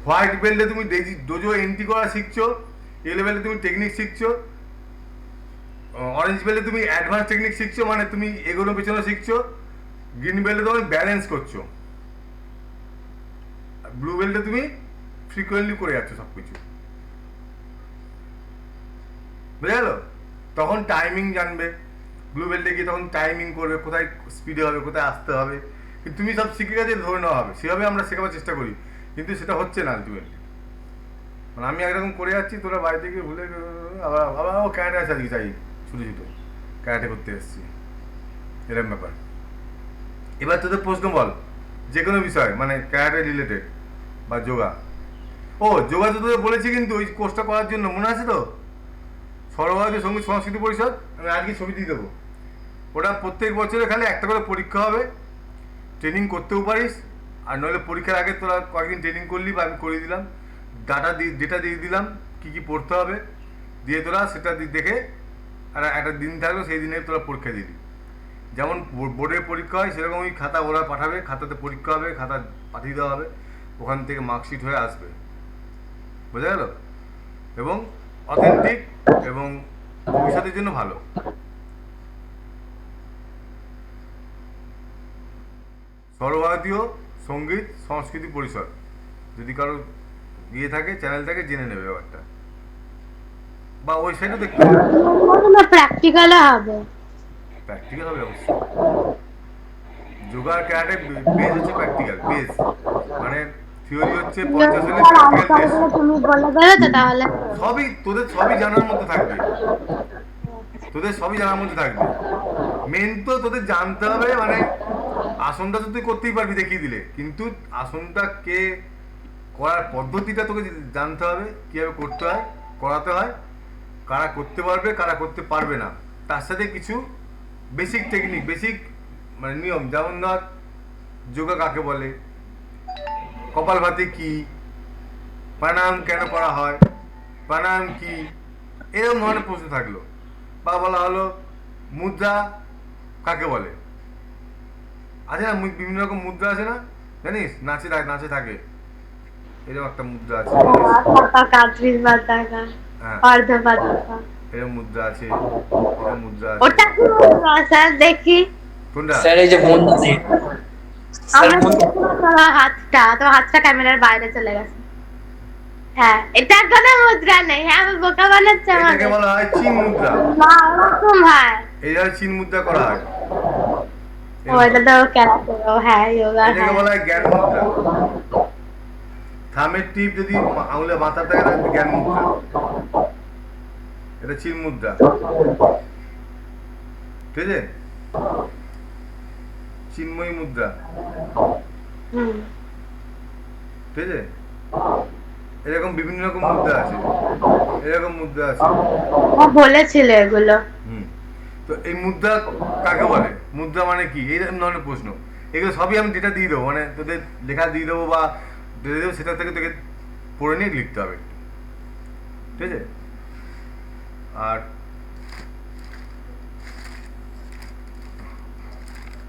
হোয়াইট বেল্টে তুমি ডোজো এন্ট্রি করা শিখছো, ইয়েলো বেল্টে তুমি টেকনিক শিখছো, অরেঞ্জ বেল্টে তুমি অ্যাডভান্স টেকনিক শিখছো, মানে তুমি এগোনো পেছনে শিখছো, গ্রিন বেল্টে তুমি ব্যালেন্স করছো, ব্লু বেল্টে তুমি ফ্রিকোয়েন্টলি করে যাচ্ছ সব কিছু, বুঝে গেল? তখন টাইমিং জানবে, ব্লু বেল্টে গিয়ে তখন টাইমিং করবে, কোথায় স্পিডে হবে, কোথায় আসতে হবে। কিন্তু তুমি সব শিখে গেছে, ধরে নেওয়া হবে, সেভাবে আমরা শেখাবার চেষ্টা করি, কিন্তু সেটা হচ্ছে না আলটিমেটলি। মানে আমি একরকম করে যাচ্ছি, তোরা বাড়িতে গিয়ে ভুলে আবার আবার ও ক্যারাটে আছে আজকে, চাই ছুটো ছুটো ক্যারাটে করতে এসেছি, এরকম ব্যাপার। এবার তোদের প্রশ্ন বল, যে কোনো বিষয়, মানে ক্যারাটে রিলেটেড বা যোগা। ও যোগা তো তোদের বলেছি, কিন্তু ওই কোর্সটা করার জন্য মনে আছে তো, সর্বভারতীয় সঙ্গীত সংস্কৃতি পরিষদ, আমি আজকে ছবি দিয়ে দেবো। ওটা প্রত্যেক বছরে খালি একটা করে পরীক্ষা হবে, ট্রেনিং করতেও পারিস, আর নইলে পরীক্ষার আগে তোরা কয়েকদিন ট্রেনিং করলি বা আমি করিয়ে দিলাম, ডেটা দিয়ে দিলাম কী কী পড়তে হবে, দিয়ে তোরা সেটা দেখে আর একটা দিন থাকবে, সেই দিনে তোরা পরীক্ষা দিবি। যেমন বোর্ডের পরীক্ষা হয় সেরকম ওই খাতা ওরা পাঠাবে, খাতাতে পরীক্ষা হবে, খাতা পাঠিয়ে দেওয়া হবে, ওখান থেকে মার্কশিট হয়ে আসবে, বোঝা গেল? এবং অথেন্টিক এবং ভবিষ্যতের জন্য ভালো। সর্বভারতীয় সঙ্গীত সংস্কৃতি পরিষদ, যদি কারো ইয়ে থাকে, চ্যানেল থাকে, জেনে নেবে ব্যাপারটা, বা ওয়েবসাইটও দেখতে হবে। প্র্যাকটিক্যালও হবে। প্র্যাকটিক্যাল হবে অবশ্যই। যোগা আর ক্যারাটে বেস হচ্ছে প্র্যাকটিক্যাল বেস, মানে থিওরি হচ্ছে 50 হলে প্র্যাকটিক্যাল টেস্ট। তুমি বলে দেবে তো তাহলে? সবই তোদের সবই জানার মধ্যে থাকবে, তোদের সবই জানার মধ্যে থাকবে। মেন তো তোদের জানতে হবে, মানে আসনটা তো তুই করতেই পারবি দেখিয়ে দিলে, কিন্তু আসনটা কে করার পদ্ধতিটা তোকে জানতে হবে, কীভাবে করতে হয়, করাতে হয়, কারা করতে পারবে কারা করতে পারবে না, তার সাথে কিছু বেসিক টেকনিক, বেসিক মানে নিয়ম, যেমন ধর যোগা কাকে বলে, কপালভাতি কি, প্রাণায়াম কেন করা হয়, প্রাণায়াম কি, এরকম ধরনের প্রশ্ন থাকলো। বা বলা হলো মুদ্রা কাকে বলে, আছে না বিভিন্ন রকম মুদ্রা আছে না, জানিস? নাচে থাকে এরকম একটা মুদ্রা আছে, হ্যাঁ এরকম মুদ্রা আছে, এরকম মুদ্রা আছে। ওটা কি মুদ্রা স্যার দেখি? কোনটা? স্যার এই যে বন্যাসি, স্যার আমরা দেখবো তোমার হাতটা ক্যামেরার বাইরে চলে গেছে। হ্যাঁ, এটা কোনো মুদ্রা নেই। হ্যাঁ, আমি বোকা বানাচ্ছে এটাকে আমাকে। বলা হয় চীন মুদ্রা। না, ওরকম হয়। এইভাবে চীন মুদ্রা করা হয়। ও, এটা তো ক্যারাটে। ও হ্যাঁ, যোগা। এটাকে হ্যাঁ, বলা হয় জ্ঞান মুদ্রা। থামের টিপ যদি আঙুলে মাথা থাকে তাহলে জ্ঞান মুদ্রা। এটা চীন মুদ্রা, ঠিক আছে? চিন্ময়ী মুদ্রা, হুম। ঠিক আছে? এরকম বিভিন্ন রকম মুদ্রা আছে, এরকম মুদ্রা আছে। ও বলেছিল এগুলো। তো এই মুদ্রা কাকে বলে? মুদ্রা মানে কি? এইরকম ধরনের প্রশ্ন। এগুলো সবই আমি ডেটা দিয়ে দেবো, মানে তোদের লেখা দিয়ে দেবো বা দিয়ে দেবো, সেটা থেকে তোকে পড়ে নিয়ে লিখতে হবে, ঠিক আছে? আর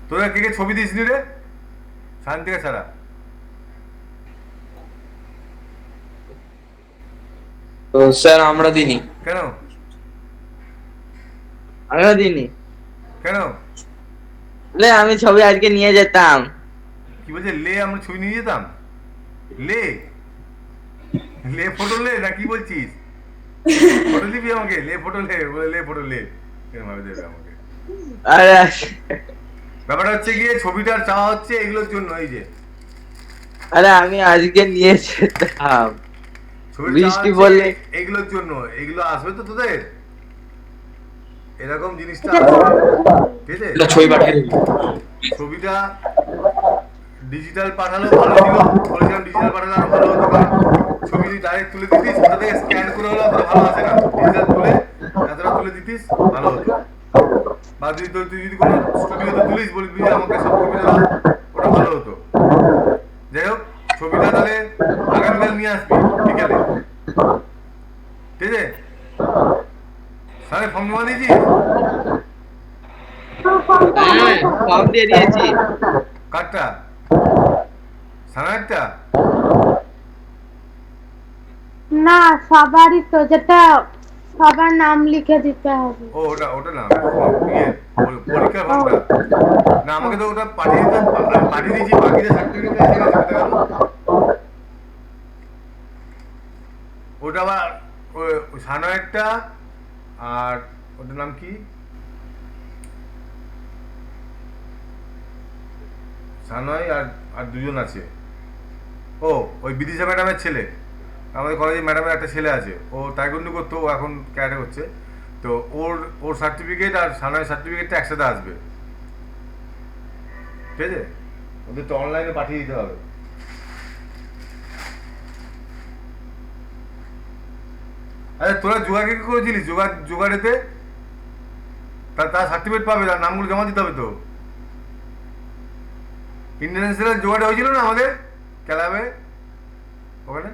তোরা কে কে ছবি দিসনি রে শান্তিকা ছাড়া? তো স্যার আমরা দিনি। কেন আমিও দিইনি। কেন? আমি ছবি আজকে নিয়ে যেতাম। কি বলছে? লে আমরা ছবি নিয়ে যেতাম? লে লে ফটো লে না কি বলছিস? ফটো দিবি আমাকে? লে ফটো লে, বলে লে ফটো লে, এরকম ভাবে দেবে আমাকে। আরে ব্যাপারটা হচ্ছে গিয়ে ছবিটার চাওয়া হচ্ছে এগুলোর জন্য, এই যে আরে আমি আজকে নিয়ে যেতাম। ছবিটা বৃষ্টি চাওয়া বললে হচ্ছে এগুলোর জন্য। এগুলো আসবে তো তোদের, এরকম জিনিসটা আসবে, ঠিক আছে? ছবি পাঠিয়ে দেবো। ছবিটা ডিজিটাল পাঠালেও ভালো ছিল, বলেছিলাম ডিজিটাল পাঠালে আরো ভালো হতো, কারণ ছবি ডাইরেক্ট তুলে দিতিস, ওটা থেকে স্ক্যান করে হলে অতটা ভালো আসে না। ডিজিটাল তুলে এতটা তুলে দিতিস ভালো হতো। বা তুই যদি কোনো স্টুডিওতে তুলিস, বলবি যে আমাকে সব ছবিটা দাও, ওটা ভালো হতো। যাই হোক, ছবিটা তাহলে আগামীকাল নিয়ে আসবি বিকেলে, ঠিক আছে? তাহলে ফর্ম জমা দিয়েছিস? ফর্ম দিয়ে দিয়েছি। কারটা? সানারটা? না, সবারই তো, যেটা সবার নাম লিখে দিতে হবে। ও ওটা ওটা না, পরীক্ষার ফর্মটা না, আমাকে তো ওটা পাঠিয়ে দিতে, আমি পাঠিয়ে দিয়েছি, বাকিটা সার্টিফিকেট এসে গেছে, কোথায় গেল? ওটা আবার ওই সানারটা, আর ওটার নাম কি, সানয় আর আর দুজন আছে। ও ওই বিদিশা ম্যাডামের ছেলে, আমাদের কলেজে ম্যাডামের একটা ছেলে আছে, ও তাইকুন্ডু করতো, ও এখন ক্যারাটে করছে। তো ওর ওর সার্টিফিকেট আর সানয়ের সার্টিফিকেটটা একসাথে আসবে, ঠিক আছে? ওদের তো অনলাইনে পাঠিয়ে দিতে হবে। আরে তোরা যোগাকে কি করেছিলিস? যোগাড়েতে তার সার্টিফিকেট পাবে, তার নামগুলো জমা দিতে হবে তো। ইন্টারন্যাশনাল জোগাড় হয়েছিল না আমাদের ক্লাবে ওখানে?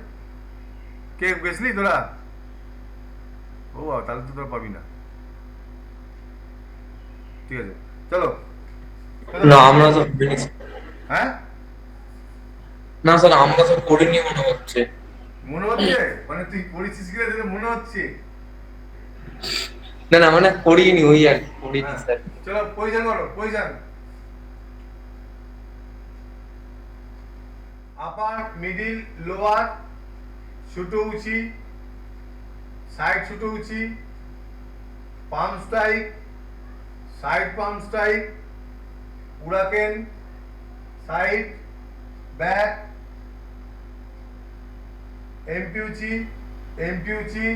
কে গেছিলি তোরা? ও তাহলে তো তোরা পাবি না, ঠিক আছে? চলো। না আমরা তো করিনি। হ্যাঁ, না স্যার আমরা তো করিনি মনে হচ্ছে। মনে হচ্ছে মানে তুই পড়েছিস কিনা তোদের মনে হচ্ছে? না না মানে করিনি, ওই আর কি, করিনি হ্যাঁ, স্যার। চলো পজিশন করো, পজিশন। আপার, মিডিল, লোয়ার, ছোট উঁচি, সাইড ছোট উঁচি, palm strike, side palm strike, উড়াকেন, সাইড, ব্যাক, এমপি উঁচি, এমপি উঁচি,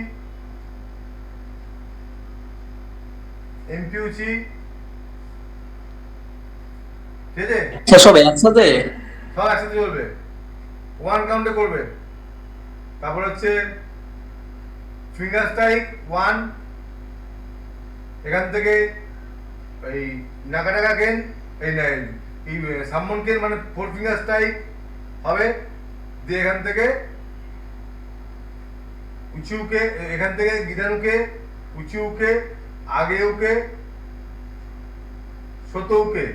এমপি উঁচি, ঠিক আছে? স্যার সব একসাথে? সব একসাথে চলবে, ওয়ান কাউন্টে করবে। তারপর হচ্ছে ফিঙ্গার স্ট্রাইক 1, এখান থেকে এই নাকা কেন, এই সামন কেন মানে 4 ফিঙ্গার স্ট্রাইক হবে। দিয়ে এখান থেকে উঁচু উকে, এখান থেকে গিদান উকে, উঁচু উকে, আগে উকে, ছোট উকে,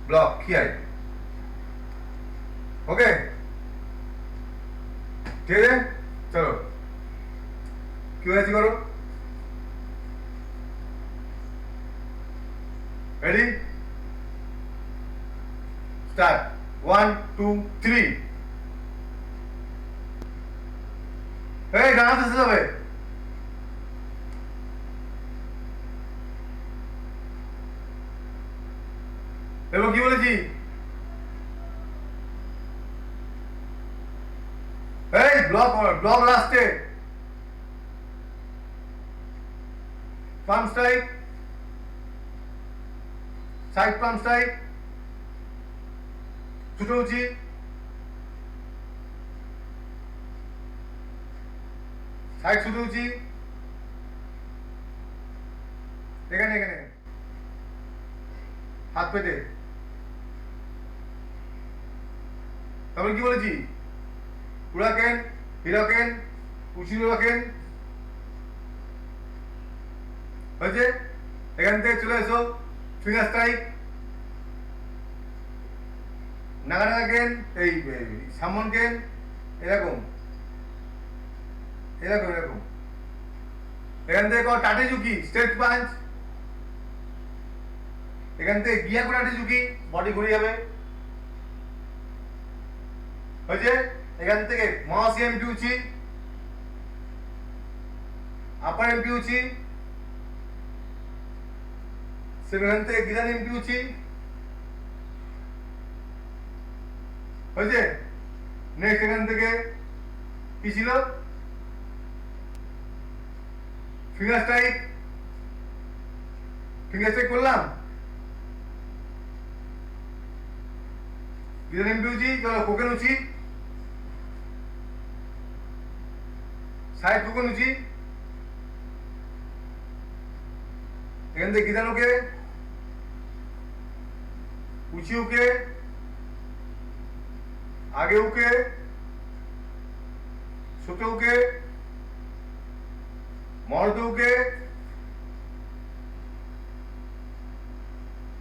ব্লক খিয়াই। ওকে, ঠিক আছে? চলো কি হয়েছে করো, রেডি? স্টার্ট 1 2 3 এই ডানাতে শেষ হবে এবং কি বলেছি এই ব্লক ব্লক লাস্টে pump strike side pump strike ছুটো উচি সাইড ছুটো উচি এখানে এখানে হাত পেতে তারপরে কি বলেছি উড়াকেন হিরাকেন উচিরো রাখেন হয়েছে এখান থেকে চলে এসো ফিঙ্গার স্ট্রাইক নাগা নাগা কেন এই সামন কেন এরকম এরকম এরকম এখান থেকে টাটে ঝুঁকি স্ট্রেট পাঞ্চ এখান থেকে গিয়া করে টাটে ঝুঁকি বডি ঘুরে যাবে হয়েছে এখান থেকে মাউস এমপি উচি আপার এমপি উচি সেখান থেকে গিদান এমপি উচি হয়েছে নেক্সট এখান থেকে কি ছিল ফিঙ্গার স্ট্রাইক করলাম গিদান এমপি উচি চলো কোকেন উচি সাইড কোকেন উচি এখান থেকে গিদানোকে উচি উকে आगे उके छोटे उके मर्द उके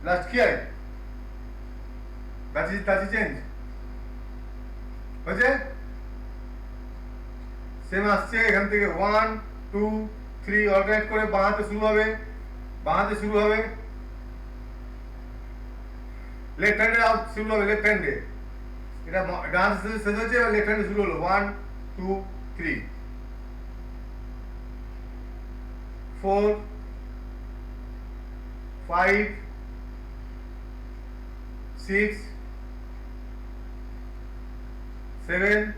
लास्ट किया है that's change বুঝে সেম আসছে এখান থেকে 1 2 3 অল্টারনেট করে বাঁ হাতে শুরু হবে লেফট হ্যান্ডে আউট শুরু হবে লেফট হ্যান্ডে এটা ডান্স শেষ হচ্ছে এবার লেফট হ্যান্ডে শুরু হলো 1 2 3 4 5 6 7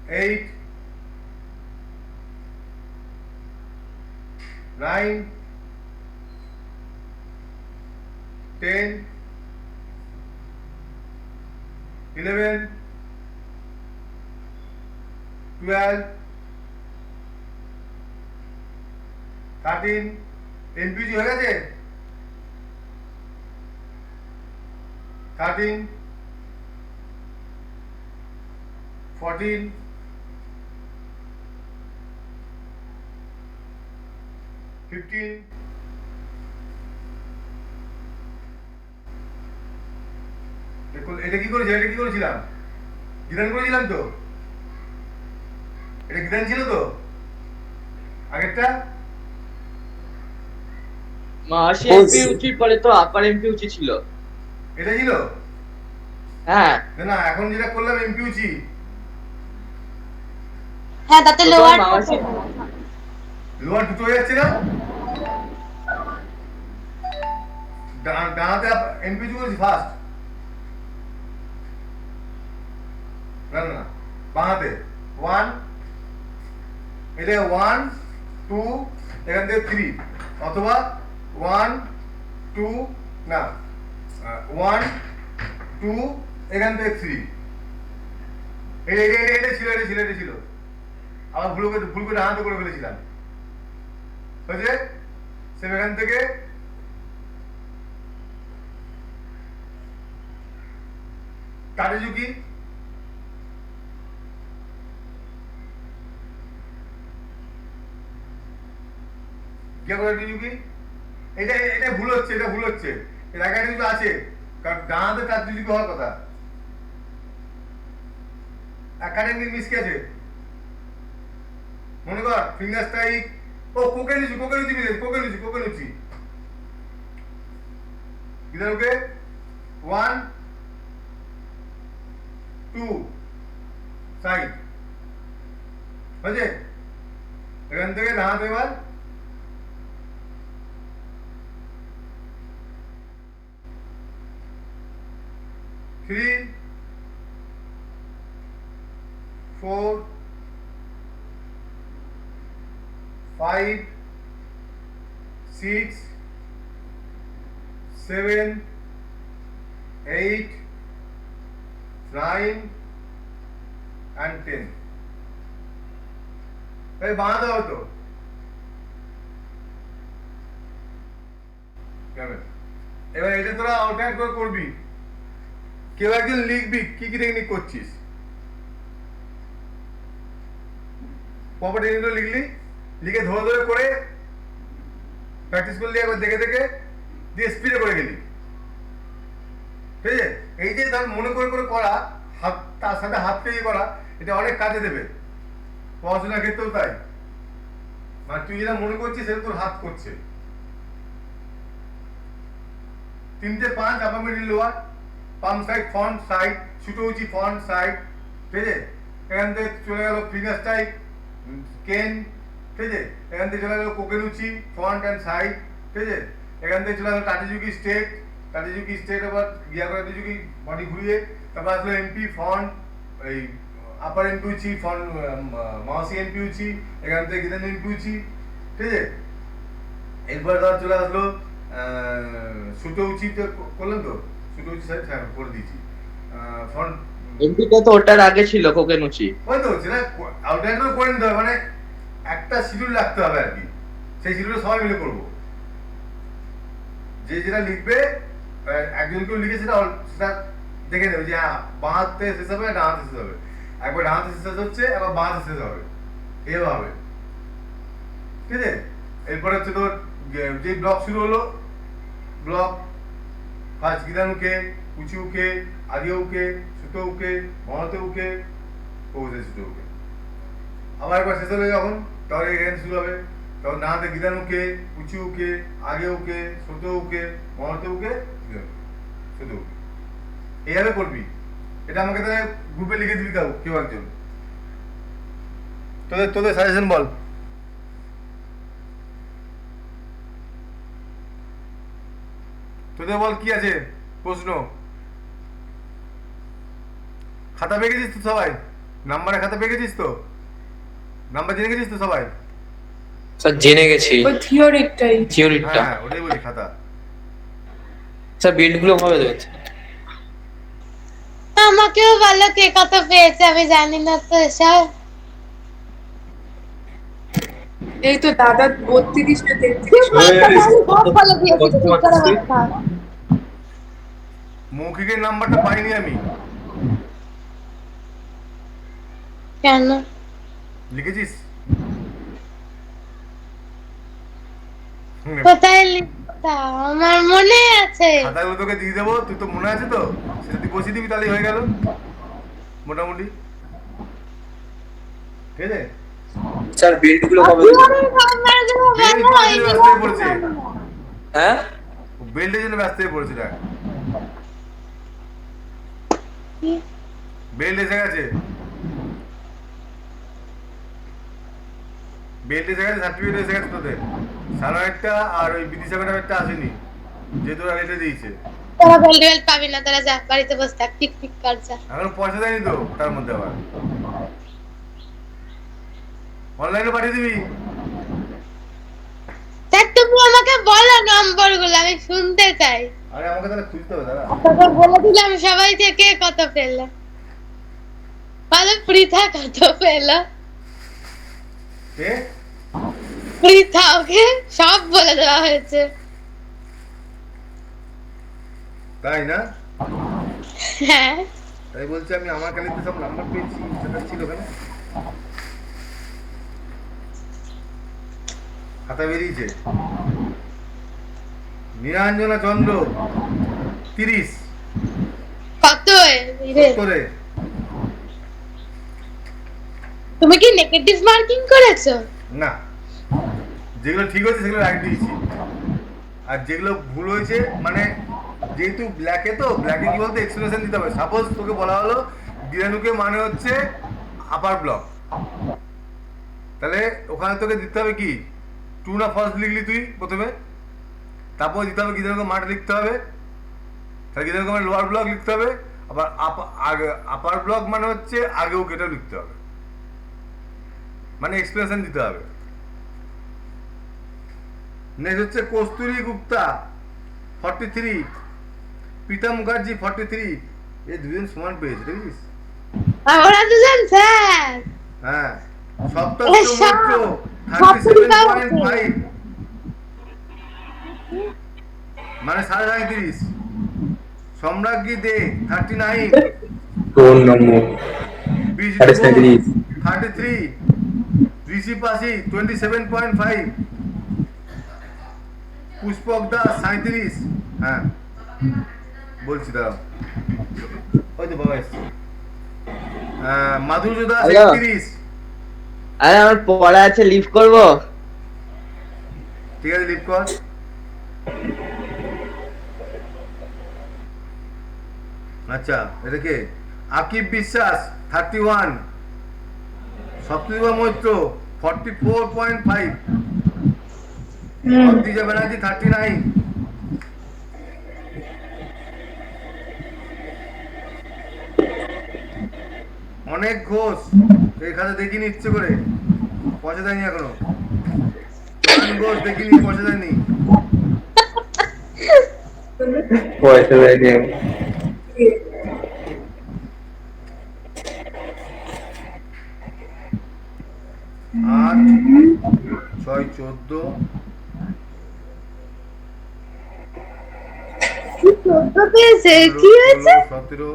8 9 10 11 12 13 এনপিজি হয়ে গেছে 13 14 15 দেখুন এটা কি করেছিলাম গিদান করেছিলাম তো এটা গিদান ছিল তো আগেরটা মাসি এমপি উচিত পরে তো আপার এমপি উচিত ছিল এটা ছিল হ্যাঁ না এখন যেটা করলাম এমপি উচি হ্যাঁ তাতে তো লোয়ার মাসি লোয়ার দুটো হয়ে যাচ্ছে না ডানাতে এমপি করেছি ফার্স্ট না না বাঁহাতে 1 এটা 1 2 এখান থেকে 3 অথবা 1 2 না 1 2 এখান থেকে 3 এটা ছিল আবার ভুল করে ডানাতে করে ফেলেছিলাম বুঝলে সে এখান থেকে কাটে ঝুঁকি এটা ভুল হচ্ছে এর আগে একটা কিছু আছে কারণ ডানাতে তার ঝুঁকি হওয়ার কথা একাডেমিক মিস কি আছে মনে কর ফিঙ্গার স্ট্রাইক ও কোকেন উচি इधर ओके 1 2 সাইড হয়েছে এখান থেকে দাঁড়াতে এবার থ্রি 4 5 6 7 8 9 and 10 এই বাঁধা হতো কেমন এবার এটা তোরা আউটলাইন করে করবি কেউ একজন লিখবি কি কি টেকনিক করছিস প্রপার টেকনিকগুলো লিখলি লিখে ধরে ধরে করে প্র্যাকটিস করলি একবার দেখে দেখে দিয়ে স্পিডে করে গেলি ঠিক আছে এই যে ধর মনে করে করে করা হাত তার সাথে হাতকে ইয়ে করা এটা অনেক কাজে দেবে পড়াশোনার ক্ষেত্রেও তাই মানে তুই যেটা মনে করছিস সেটা তোর হাত করছে 3-5 আপার মিডল লোয়ার পাম সাইড ফ্রন্ট সাইড ছোটো উঁচি ফ্রন্ট সাইড ঠিক আছে এখান থেকে চলে গেল ফিঙ্গার স্ট্রাইক কেন ঠিক আছে এখান থেকে চলে গেল কোকেনুচি ফ্রন্ট অ্যান্ড সাইড ঠিক আছে এখান থেকে চলে গেল টাটিজুকি স্টেট আবার গিয়া করে টাটিজুকি বডি ঘুরিয়ে তারপর আসলো এমপি ফ্রন্ট এই আপার এমপি উচি ফ্রন্ট মাউসি এমপি উচি এখান থেকে গিদান এমপি উচি ঠিক আছে এরপর ধর চলে আসলো ছোটো উচি তো করলাম তো ছোটো উচি সাইড হ্যাঁ করে দিয়েছি ফ্রন্ট এমপিটা তো ওটার আগে ছিল কোকেনুচি ওই তো সেটা আউটলাইন করে নিতে হবে মানে একটা শিডিউল রাখতে হবে আর কি সেই শিডিউলটা সবাই মিলে করবো যে যেটা লিখবে একজন কেউ লিখে সেটা দেখে নেবে যে হ্যাঁ বাঁ হাতে শেষ হবে ডান হাতে শেষ হবে একবার ডান হাতে শেষ হচ্ছে একবার বাঁ হাতে শেষ হবে এভাবে ঠিক আছে এরপরে হচ্ছে তোর যে ব্লক শুরু হলো ব্লক ফার্স্ট গিদান উকে উঁচু উকে আগে উকে ছোটো উকে মহাতে উকে পৌঁছে ছোটো উকে আবার একবার শেষ হলে যখন তাহলে এখানে শুরু হবে তখন ডান হাতে গিদান উকে উঁচু উকে আগে উকে ছোটো উকে মহাতে উকে ছোটো উকে এইভাবে করবি এটা আমাকে তাহলে গ্রুপে লিখে দিবি তাও কেউ একজন তোদের সাজেশন বল তোদের বল কি আছে প্রশ্ন খাতা পেয়ে গেছিস তো সবাই নাম্বারের খাতা পেয়ে গেছিস তো নাম্বার জেনে গেছিস তো সবাই স্যার জেনে গেছি ওই থিওরিটাই থিওরিটা হ্যাঁ ওটাই বলি খাতা স্যার বিল্ড গুলো ভাবে দেবেন আমাকেও বলো কে কত পেয়েছে আমি জানি না তো এসব এই তো দাদা 32 না 33 বলে দিয়েছি চুপ করে বসে থাক। মৌখিকের নাম্বারটা পাইনি আমি কেন লিখেছিস কোথায় লিখতা আমার মনে আছে খাতাগুলো তোকে দিয়ে দেবো তুই তো মনে আছে তো সেটা তুই বসিয়ে দিবি তাহলেই হয়ে গেল মোটামুটি ঠিক আছে স্যার বিল্ড গুলো ভাবে ব্যস্ত হয়ে পড়েছে হ্যাঁ বেল্টের জন্য ব্যস্ত হয়ে পড়েছে দেখ বেল্ট এসে গেছে বেল্ট এসে গেছে সার্টিফিকেট এসে গেছে তোদের সারাটা আর ওই বিদিশাখাটা একটা আসেনি যে তোরা রেটে দিয়েছে তোরা বেল্ট পাবি না তোরা যা বাড়িতে বসে থাক টিক টিক কর যা এখন পয়সা দেয়নি তো তার মধ্যে আবার অনলাইনে পাঠিয়ে দিবি তা তুমি আমাকে বলো নম্বর গুলো আমি শুনতে চাই আরে আমাকে তাহলে খুঁজতে হবে দাদা তোকে বলে দিলাম সবাই থেকে কত পেলো বলো পৃথা কত পেলো কে পৃথা ওকে সব বলে দেওয়া হয়েছে তাই না হ্যাঁ তাই বলছি আমি আমার কালিতে সব নাম্বার পেয়েছি সেটা ছিল কেন খাতা বেরিয়েছে নিরঞ্জনা চন্দ্র 30 কত রে করে তুমি কি নেগেটিভ মার্কিং করেছো না যেগুলো ঠিক হয়েছে সেগুলো রাখ দিয়েছি আর যেগুলো ভুল হয়েছে মানে যেহেতু ব্ল্যাকে তো ব্ল্যাকে কি বলতে এক্সপ্লেনেশন দিতে হবে। সাপোজ তোকে বলা হলো ডিরানুকে মানে হচ্ছে আপার ব্লক, তাহলে ওখানে তোকে দিতে হবে কি ট্রু না ফলস লিখলি তুই প্রথমে, তারপর দিতে হবে গিদানুকে মাঠ লিখতে হবে, তাহলে গিদানুকে মানে লোয়ার ব্লক লিখতে হবে, আবার আপার ব্লক মানে হচ্ছে আগেও কেটে লিখতে হবে, মানে এক্সপ্লেনেশন দিতে হবে। নেক্সট হচ্ছে কস্তুরী গুপ্তা 43, পিতা মুখার্জি 43, এই দুজন সমান পেয়েছে দেখেছিস? ওরা দুজন স্যার। হ্যাঁ, সপ্তর্ষি মৈত্র 37.5 মানে 37.5, সম্রাজ্ঞী দে 39, তোর নম্বর বিষ্ণু 37. 33, ঋষি পাশি 27.5, পুষ্পক দাস 37। হ্যাঁ বলছি দাঁড়াও, ওই তো বাবা এসছে। মাধুর্য দাস হ্যালো। 31। আরে আমার পড়া আছে, লিভ করব। ঠিক আছে লিভ কর। আচ্ছা এটা কে? আকিব বিশ্বাস 31, সপ্তদীপা মৈত্র 44.5, অদ্রিজা ব্যানার্জি 39, অনেক ঘোষ এখানে দেখিনি ইচ্ছে করে, পয়সা দেয়নি এখনো। চয়ন ঘোষ দেখিনি, পয়সা দেয়নি। পয়সা দেয়নি। 8, 6, 14, 14 পেয়েছে, কি হয়েছে? 17।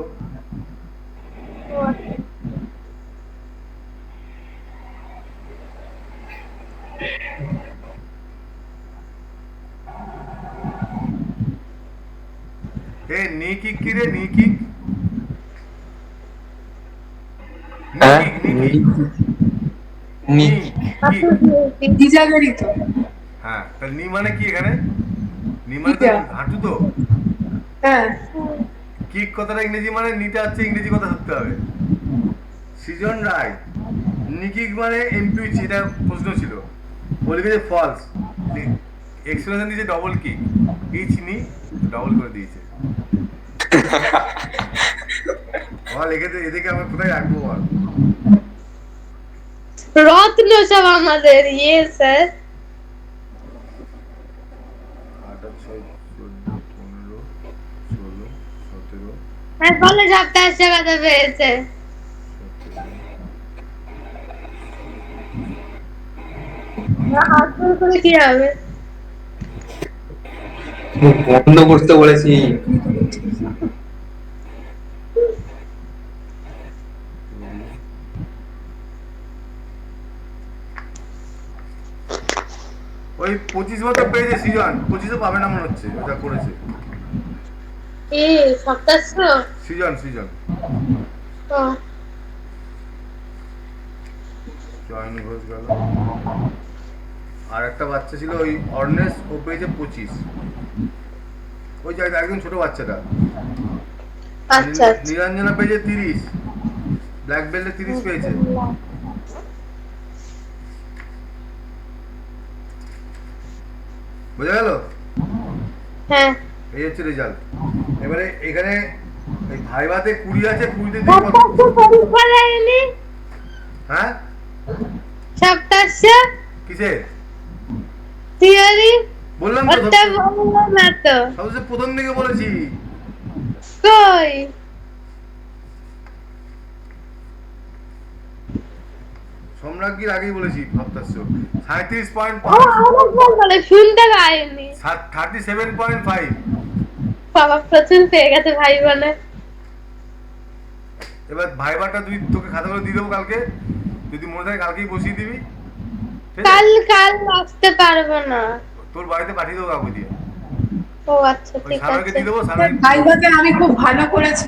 এ নিকিক কি রে? নিকিক হ্যাঁ কি জায়গারই তো। হ্যাঁ, তাহলে নি মানে কি এখানে? নি মানে তো হাঁটু তো। হ্যাঁ কিক কথাটা ইংরেজি মানে নিটা হচ্ছে ইংরেজি কথা ধরতে হবে। সৃজন রায় নিকিক মানে এমপিউচি, এটা প্রশ্ন ছিল, বলে গেছে ফলস, এক্সপ্লেনেশন দিয়েছে ডবল কিক, ইচ নি ডবল করে দিয়েছে। বল এদেরকে আমরা কোথায় রাখবো বল? রত্ন সব আমাদের, ইয়ে স্যার। 8, 6, 14, 15, 16, 17, হ্যাঁ বলে সপ্তাহ টাকা পেয়েছে। 8 করে কি হবে? বন্ধ করতে বলেছি। ওই 25 মতো পেয়েছে সৃজন, 25ও পাবে না মনে হচ্ছে, ওটা করেছে কি সপ্তাহ? সৃজন। ও জয়ন ঘোষ গেল, আর একটা বাচ্চা ছিল ওই অর্নেস, ও পেয়েছে 25। ওই যে একদম ছোট বাচ্চাটা। আচ্ছা নিরঞ্জনা পেয়েছে 30, ব্ল্যাক বেল্টে 30 পেয়েছে। বোঝা গেল? হ্যাঁ। এই হচ্ছে রেজাল্ট। এবারে এখানে এই ভাইভাতে 20 আছে, 20তে পরীক্ষা দেয়নি হ্যাঁ সপ্তাহ কিসে থিওরি বললাম তো, ওটা বললাম না তো। সবচেয়ে প্রথম দিকে বলেছি। কই সম্রাজ্ঞীর আগেই বলেছি সপ্তাহ 37.5, বলে শুনতে পাইনি। 37.5। বাবা প্রচুর পেয়ে গেছে ভাই বলে। এবার ভাইবাটা তুই তোকে খাতাগুলো দিয়ে দেবো কালকে, যদি মনে থাকে কালকেই বসিয়ে দিবি। কাল আসতে পারবো না। তোর বাড়িতে পাঠিয়ে দেবো কাউকে দিয়ে। ও আচ্ছা ওই ঠিক সামনেকে আছে। দিয়ে দেবো, সামনে ভাইভাতে আমি খুব ভালো করেছি।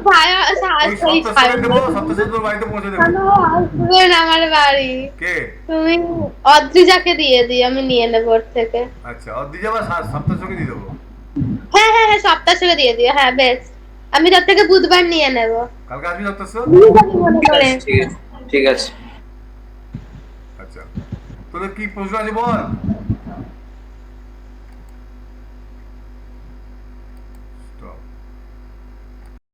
ভাই ওই সপ্তাহ দেবো, সপ্তাহ তোর বাড়িতে পৌঁছে দেবো। আসবেন আমার বাড়ি। কে? তুমি অদ্রিজাকে দিয়ে দিই, আমি নিয়ে নেবো ওর থেকে। আচ্ছা, অদ্রিজা বা সপ্তাহ দিয়ে দেবো। হ্যাঁ হ্যাঁ হ্যাঁ সপ্তাহে দিয়ে দিও, হ্যাঁ বেশ। আমি তোর থেকে বুধবার নিয়ে নেব। কালকে আসবি সপ্তাহ? মনে ঠিক করে। আছে ঠিক আছে ঠিক আছে। আচ্ছা, তোদের কি প্রশ্ন আছে বল।